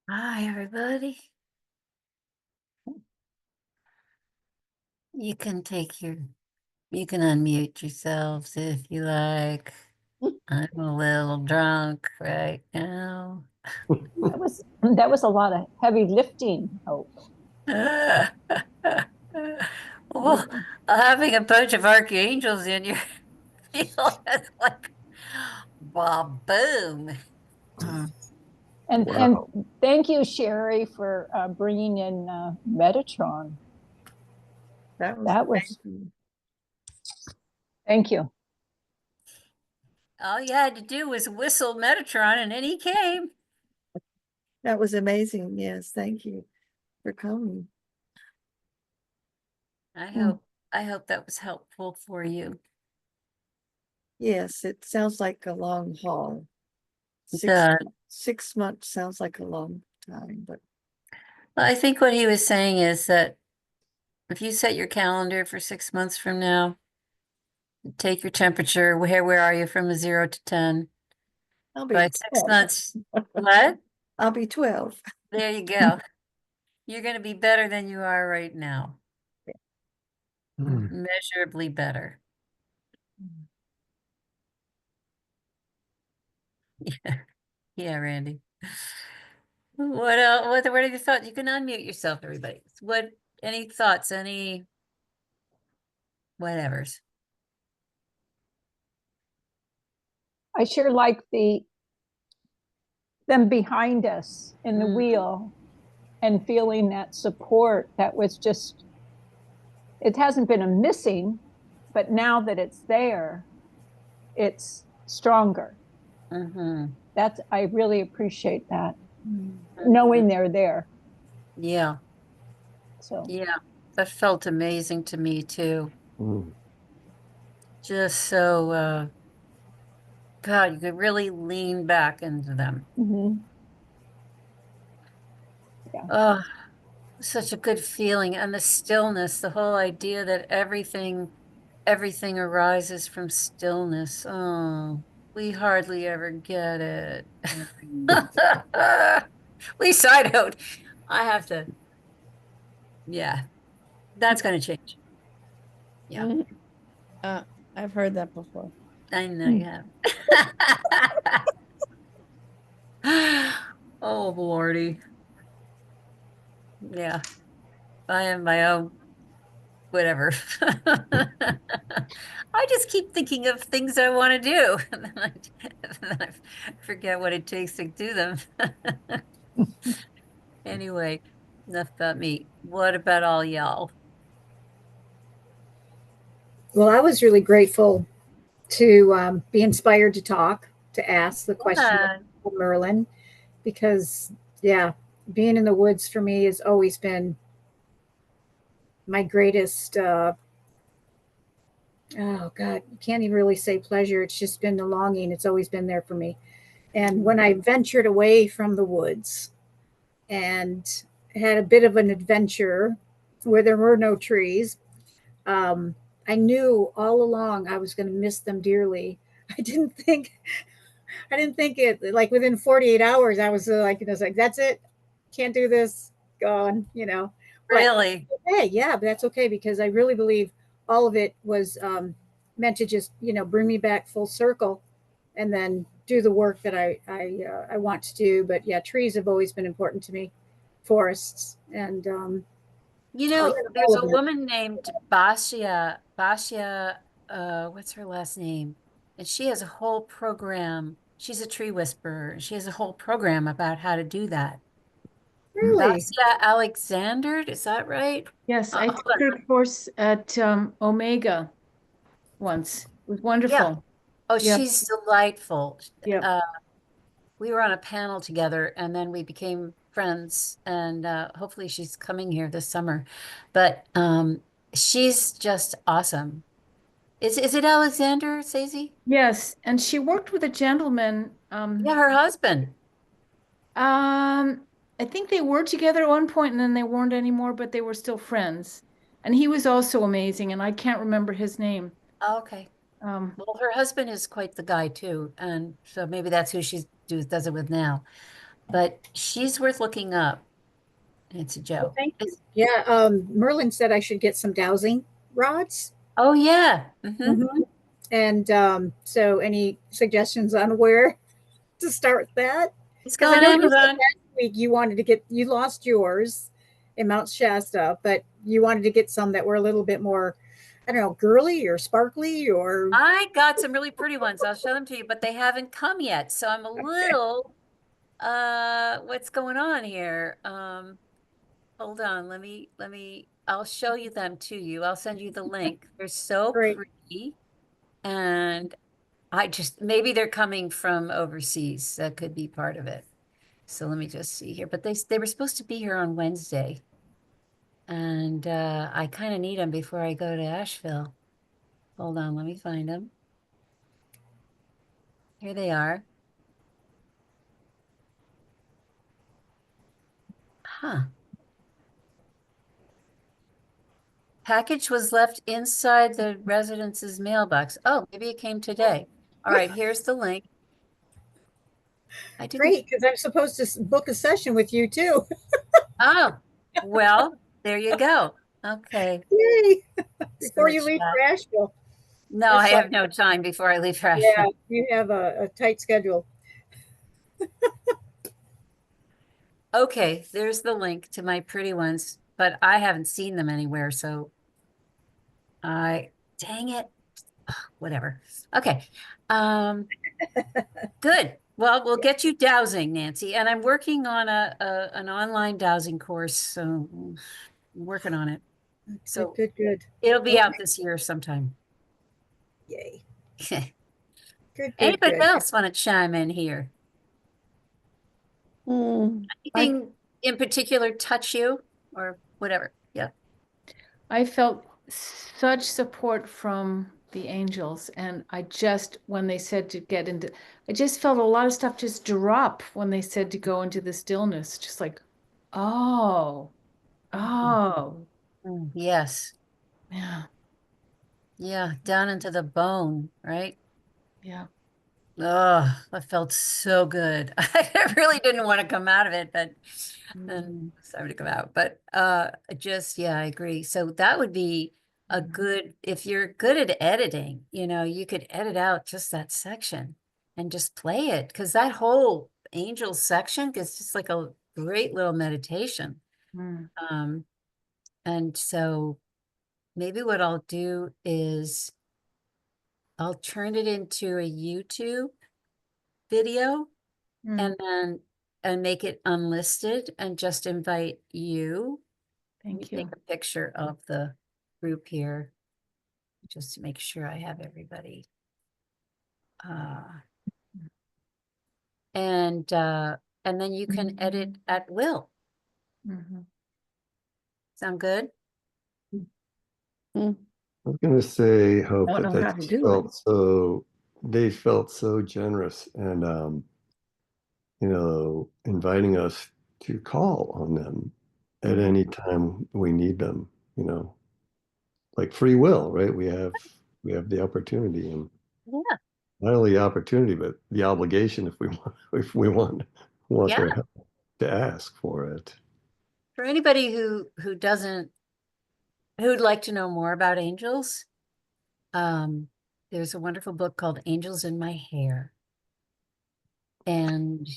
Hi, everybody. You can unmute yourselves if you like. I'm a little drunk right now. That was a lot of heavy lifting, Hope. Well, having a bunch of archangels in your field is like, well, boom. And thank you, Sherry, for bringing in Metatron. That was amazing. thank you. All you had to do was whistle Metatron and then he came. That was amazing. Yes, thank you for coming. I hope that was helpful for you. Yes, it sounds like a long haul. It does. 6 months sounds like a long time, but Well, I think what he was saying is that if you set your calendar for 6 months from now, take your temperature. Where are you from a 0 to 10? I'll be By 6 12. months. What? I'll be 12. There you go. You're going to be better than you are right now. Measurably better. Yeah, Randy. What else? What are your thoughts? You can unmute yourself, everybody. Any thoughts, any whatevers? I sure like them behind us in the Mm. wheel and feeling that support. That was just, it hasn't been a missing, but now that it's there, it's stronger. I really appreciate that, knowing they're there. Yeah, So yeah, that felt amazing to me too. Just so, God, you could really lean back into them. yeah. Oh, such a good feeling. And the stillness, the whole idea that everything arises from stillness. Oh, we hardly ever get it. At least I don't. I have to, yeah, that's going to change. Yeah. I've heard that before. I know you have. Oh, Lordy. Yeah, I am my own whatever. I just keep thinking of things I want to do, and then I forget what it takes to do them. Anyway, enough about me. What about all y'all? Well, I was really grateful to be inspired to talk, to ask the question Yeah. of Merlin, because, yeah, being in the woods for me has always been my greatest, oh God, you can't even really say pleasure. It's just been the longing. It's always been there for me. And when I ventured away from the woods and had a bit of an adventure where there were no trees, um, I knew all along I was going to miss them dearly. I didn't think I didn't think it like within 48 hours. I was like, that's it. Can't do this. Gone, But Really? hey, yeah, but that's okay because I really believe all of it was meant to just, bring me back full circle and then do the work that I want to do. But yeah, trees have always been important to me, forests, and You all, know, all there's of a it. woman named Basia, what's her last name? And she has a whole program. She's a tree whisperer. And she has a whole program about how to do that. Really, Basia Alexander, is that right? Yes, I Hold took on. her course at Omega once. It was Yeah. wonderful. Oh, Yep, she's delightful. yep. We were on a panel together and then we became friends and hopefully she's coming here this summer. But she's just awesome. Is it Alexander Sazy? Yes, and she worked with a gentleman. Yeah, her husband. I think they were together at one point and then they weren't anymore, but they were still friends. And he was also amazing, and I can't remember his name. Oh, okay. Um, Well, her husband is quite the guy too, and so maybe that's who does it with now. But she's worth looking up. It's a well, Joe. thank you. Yeah, Merlin said I should get some dowsing rods. Oh yeah. Mhm. And so, any suggestions on where to start that? It's Because I on know you said Amazon. last week you lost yours in Mount Shasta, but you wanted to get some that were a little bit more, I don't know, girly or sparkly or. I got some really pretty ones. I'll show them to you, but they haven't come yet. So I'm a little what's going on here? Hold on, I'll show you them to you. I'll send you the link. They're so Great. pretty. And I just maybe they're coming from overseas. That could be part of it. So let me just see here. But they were supposed to be here on Wednesday. And I kind of need them before I go to Asheville. Hold on, let me find them. Here they are. Huh. Package was left inside the residence's mailbox. Oh, maybe it came today. All right, here's the link. I didn't. Great, because I'm supposed to book a session with you too. Oh, well, there you go. Okay. Yay! Just in Before the you leave for chat. Asheville. No, That's I so, have no time before I leave for yeah, Asheville. you have a tight schedule. Okay, there's the link to my pretty ones, but I haven't seen them anywhere, so dang it. Whatever. Okay. Um, good. Well, we'll get you dowsing, Nancy, and I'm working on an online dowsing course, so I'm working on it. Good, So good, good. it'll be Okay. out this year sometime. Yay. Good, good, Anybody good. else want to chime in here? I Anything in particular touch you or whatever? Yeah. I felt such support from the angels, and I just when they said to get into, I just felt a lot of stuff just drop when they said to go into the stillness, just like, oh, oh, Yes. yeah, Yeah. Down into the bone, right? yeah. Oh, I felt so good. I really didn't want to come out of it, but then sorry to come out. But just yeah, I agree. So that would be a good, if you're good at editing, you could edit out just that section and just play it, because that whole angel section is just like a great little meditation. Mm. And so maybe what I'll do is I'll turn it into a YouTube video Mm. and make it unlisted and just invite you. Let me Thank you. take a picture of the group here just to make sure I have everybody. And then you can edit at will. Mhm. Sound good? Mm. I was going to say, Hope, Don't that know how to do it. they felt so generous and, inviting us to call on them at any time we need them, like free will, right? We have the opportunity, and Yeah. not only the opportunity, but the obligation if we want, want Yeah. their help to ask for it. For anybody who'd like to know more about angels, there's a wonderful book called Angels in My Hair. And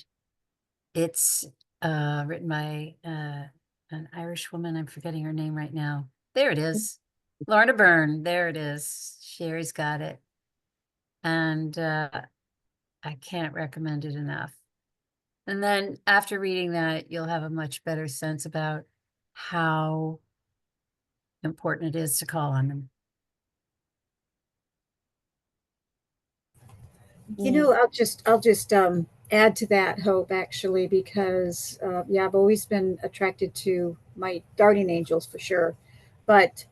it's written by an Irish woman. I'm forgetting her name right now. There it is. Lorna Byrne. There it is. Sherry's got it. And I can't recommend it enough. And then after reading that, you'll have a much better sense about how important it is to call on them. I'll just add to that, Hope, actually, because yeah, I've always been attracted to my guardian angels for sure, but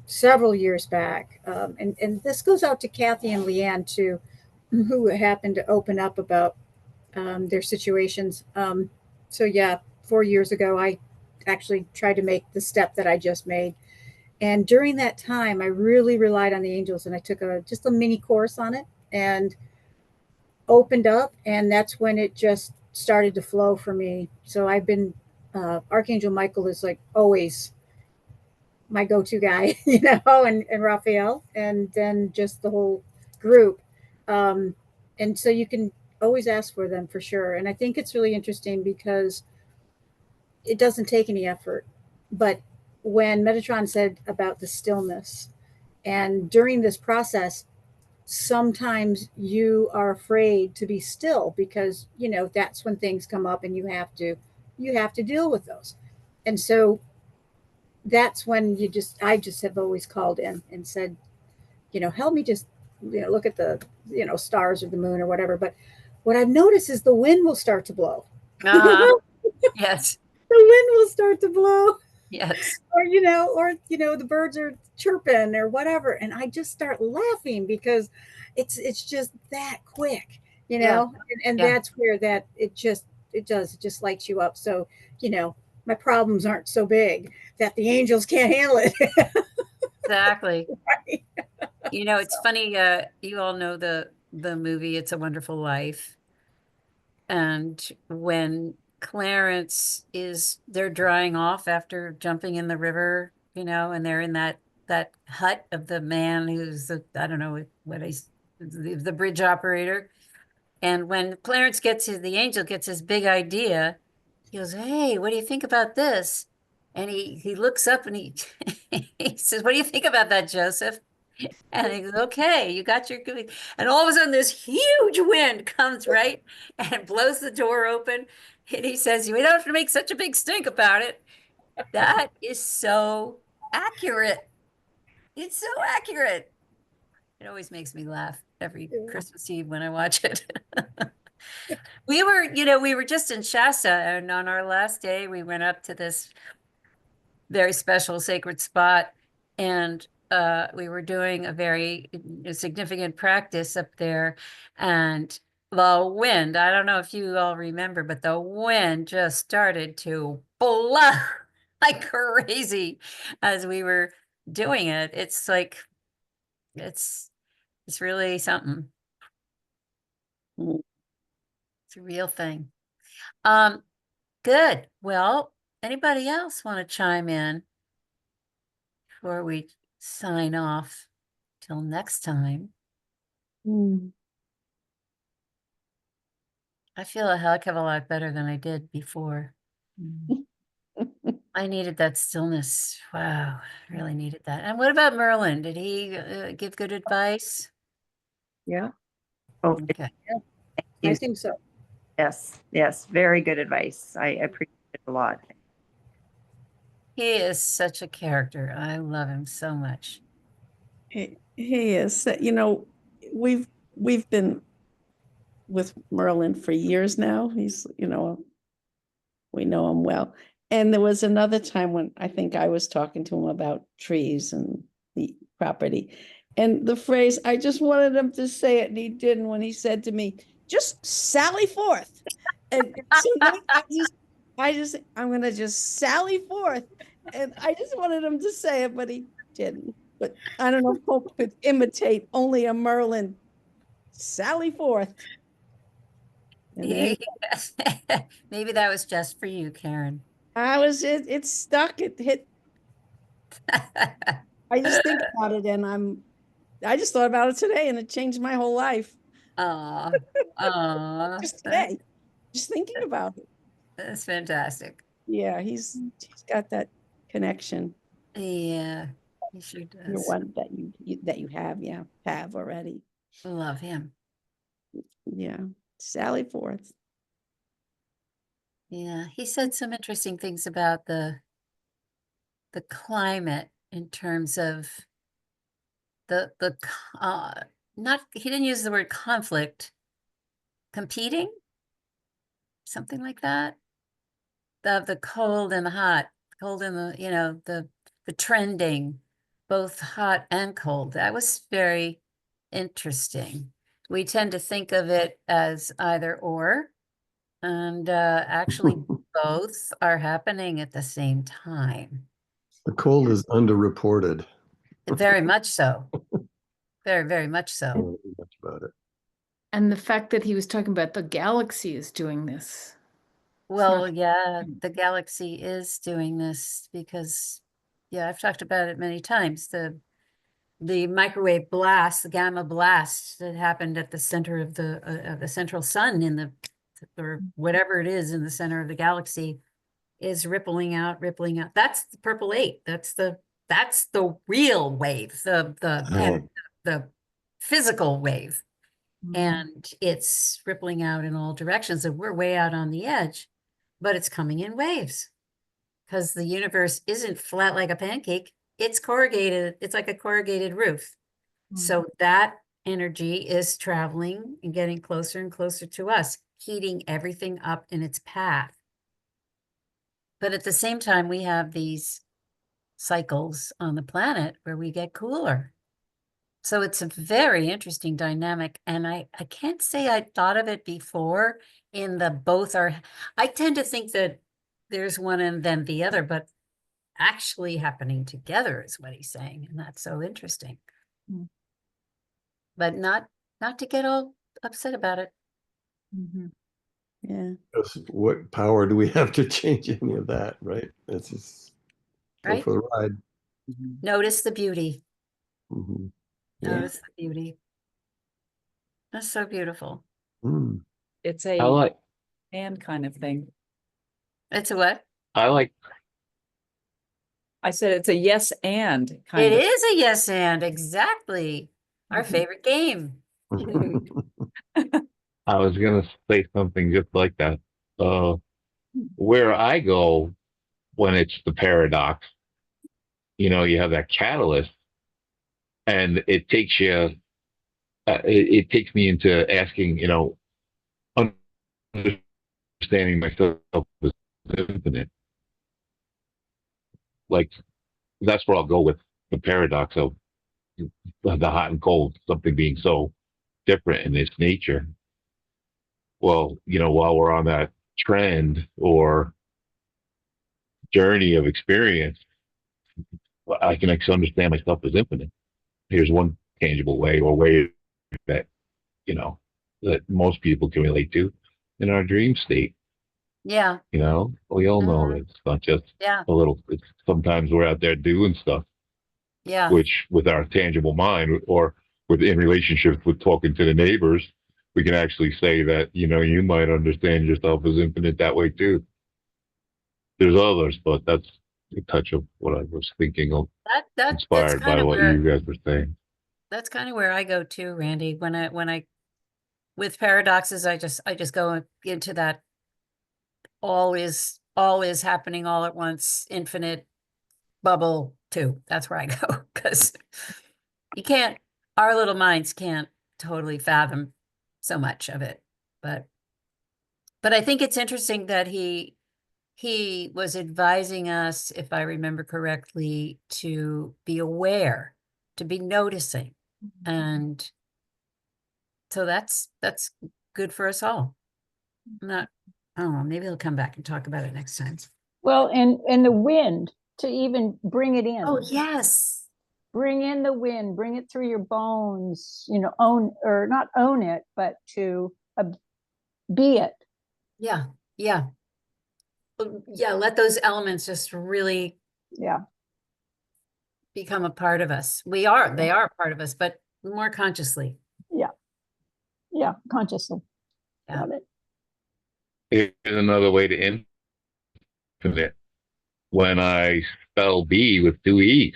several years back, and this goes out to Kathy and Leanne too, who happened to open up about their situations. So yeah, 4 years ago, I actually tried to make the step that I just made. And during that time, I really relied on the angels, and I took just a mini course on it and opened up, and that's when it just started to flow for me. So I've been Archangel Michael is like always my go-to guy, and Raphael, and then just the whole group. And so you can always ask for them for sure. And I think it's really interesting because it doesn't take any effort. But when Metatron said about the stillness, and during this process, sometimes you are afraid to be still because that's when things come up and you have to deal with those. And so that's when I just have always called in and said, help me just look at the stars or the moon or whatever. But what I've noticed is the wind will start to blow. Yes. The wind will start to blow. Yes. Or the birds are chirping or whatever, and I just start laughing because it's just that quick, Yeah. and Yeah. that's where it just lights you up. So my problems aren't so big that the angels can't handle it. Exactly. Right? It's funny, you all know the movie It's a Wonderful Life. And when Clarence they're drying off after jumping in the river, and they're in that hut of the man who's I don't know what he's, the bridge operator. And when the angel gets his big idea, he goes, "Hey, what do you think about this?" And he looks up and he he says, "What do you think about that, Joseph?" And he goes, "Okay, you got your good." And all of a sudden, this huge wind comes, right, and blows the door open. And he says, "You don't have to make such a big stink about it." That is so accurate. It's so accurate. It always makes me laugh every Christmas Eve when I watch it. We were just in Shasta, and on our last day, we went up to this very special sacred spot, and we were doing a very significant practice up there, and the wind, I don't know if you all remember, but the wind just started to blow like crazy as we were doing it. It's like it's really something. Mm. It's a real thing. Good. Well, anybody else want to chime in before we sign off. Till next time. Mm. I feel a heck of a lot better than I did before. I needed that stillness. Wow, really needed that. And what about Merlin? Did he give good advice? Yeah. Oh, Okay. I you. think so. Yes, yes, very good advice. I appreciate it a lot. He is such a character. I love him so much. He is. You know, we've been with Merlin for years now. He's, you know, we know him well. And there was another time when I think I was talking to him about trees and the property. And the phrase, I just wanted him to say it, and he didn't when he said to me, just sally forth. And so then I'm gonna just sally forth. And I just wanted him to say it, but he didn't. But I don't know if Hope could imitate only a Merlin. Sally forth. And there Maybe that was just for you, Karen. it stuck. It hit. I just think about it and I just thought about it today and it changed my whole life. Aw, aw, Just today. Just thinking about it. that's fantastic. Yeah, he's got that connection. Yeah, he sure You're does. one that you have already. Love him. Yeah. Sally forth. Yeah, he said some interesting things about the climate in terms of not, he didn't use the word conflict, competing, something like that. The cold and the hot, cold and the, you know, the trending, both hot and cold. That was very interesting. We tend to think of it as either or, and actually both are happening at the same time. The cold is underreported. Very much so. Very, very much I so. don't know much about it. And the fact that he was talking about the galaxy is doing this. Well, yeah, the galaxy is doing this because, yeah, I've talked about it many times. The microwave blast, the gamma blast that happened at the center of the central sun in the, or whatever it is in the center of the galaxy, is rippling out, rippling out. That's the purple 8. That's the real wave, the physical wave. And it's rippling out in all directions, and we're way out on the edge, but it's coming in waves because the universe isn't flat like a pancake. It's corrugated. It's like a corrugated roof. So that energy is traveling and getting closer and closer to us, heating everything up in its path. But at the same time, we have these cycles on the planet where we get cooler. So it's a very interesting dynamic. And I can't say I thought of it before in the both are, I tend to think that there's one and then the other, but actually happening together is what he's saying. And that's so interesting. But not to get all upset about it. Yeah. Because what power do we have to change any of that, right? It's just go Right? for the ride. Notice the beauty. Mhm. Yeah. Notice the beauty. That's so beautiful. Mm. It's I a like and kind of thing. It's a what? I like I said it's a yes and It kind of. is a yes and, exactly. Our favorite game. I was gonna say something just like that. Where I go when it's the paradox, you have that catalyst, and it takes you. It takes me into asking, understanding myself as infinite. Like that's where I'll go with the paradox of the hot and cold, something being so different in its nature. Well, while we're on that trend or journey of experience, I can actually understand myself as infinite. Here's one tangible way or way that, that most people can relate to in our dream state. Yeah. We all know that it's not just Yeah. it's sometimes we're out there doing stuff. Yeah. which with our tangible mind or with in relationships with talking to the neighbors, we can actually say that, you might understand yourself as infinite that way too. There's others, but that's a touch of what I was thinking of, That's inspired kind by of what where you guys were saying. that's kind of where I go too, Randy. When I with paradoxes, I just go into that all is happening all at once, infinite bubble too. That's where I go because you can't, our little minds can't totally fathom so much of it. But I think it's interesting that he was advising us, if I remember correctly, to be aware, to be noticing. And so that's good for us all. Not, I don't know, maybe he'll come back and talk about it next time. Well, and the wind, to even bring it in. Oh, yes. Bring in the wind, bring it through your bones, own, or not own it, but to be it. Yeah. Yeah. Yeah. Let those elements just really Yeah. become a part of us. They are a part of us, but more consciously. Yeah. Yeah. Consciously. Yeah. Got it. Here's another way to infinite. When I spell B with two E's,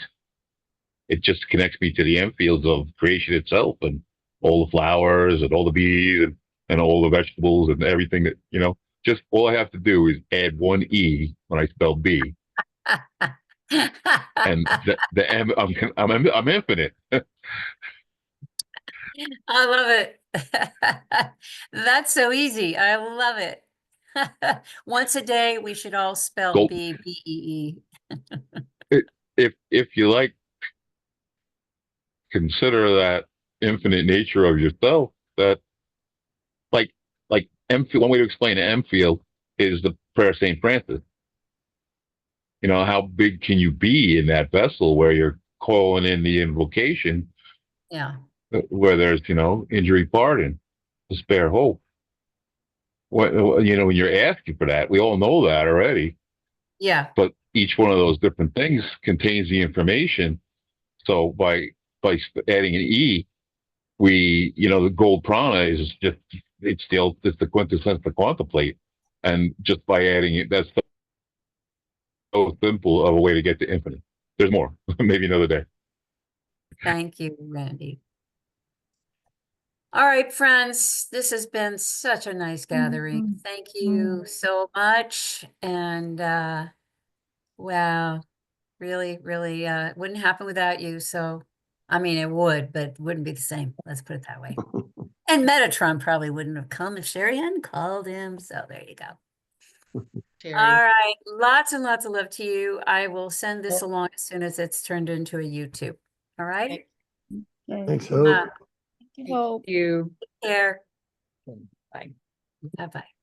it just connects me to the M fields of creation itself and all the flowers and all the bees and all the vegetables and everything that, just all I have to do is add one E when I spell B. And the M, I'm infinite. I love it. That's so easy. I love it. Once a day, we should all spell Go, BEE. if you like, consider that infinite nature of yourself. That like M field. One way to explain the M field is the prayer of Saint Francis. How big can you be in that vessel where you're calling in the invocation, Yeah. where there's, injury pardon, despair hope. When you're asking for that, we all know that already. Yeah. But each one of those different things contains the information. So by adding an E, the gold prana is just, it's the quintessence to contemplate. And just by adding it, that's so simple of a way to get to infinite. There's more, maybe another day. Thank you, Randy. All right, friends, this has been such a nice gathering. Thank you so much. And wow, really, really wouldn't happen without you. So, I mean, it would, but it wouldn't be the same. Let's put it that way. And Metatron probably wouldn't have come if Sherry hadn't called him. So there you go. Terry. All right. Lots and lots of love to you. I will send this along as soon as it's turned into a YouTube. All right. Thanks, Hope. Hope. Thank you. Take care. Bye. Bye-bye.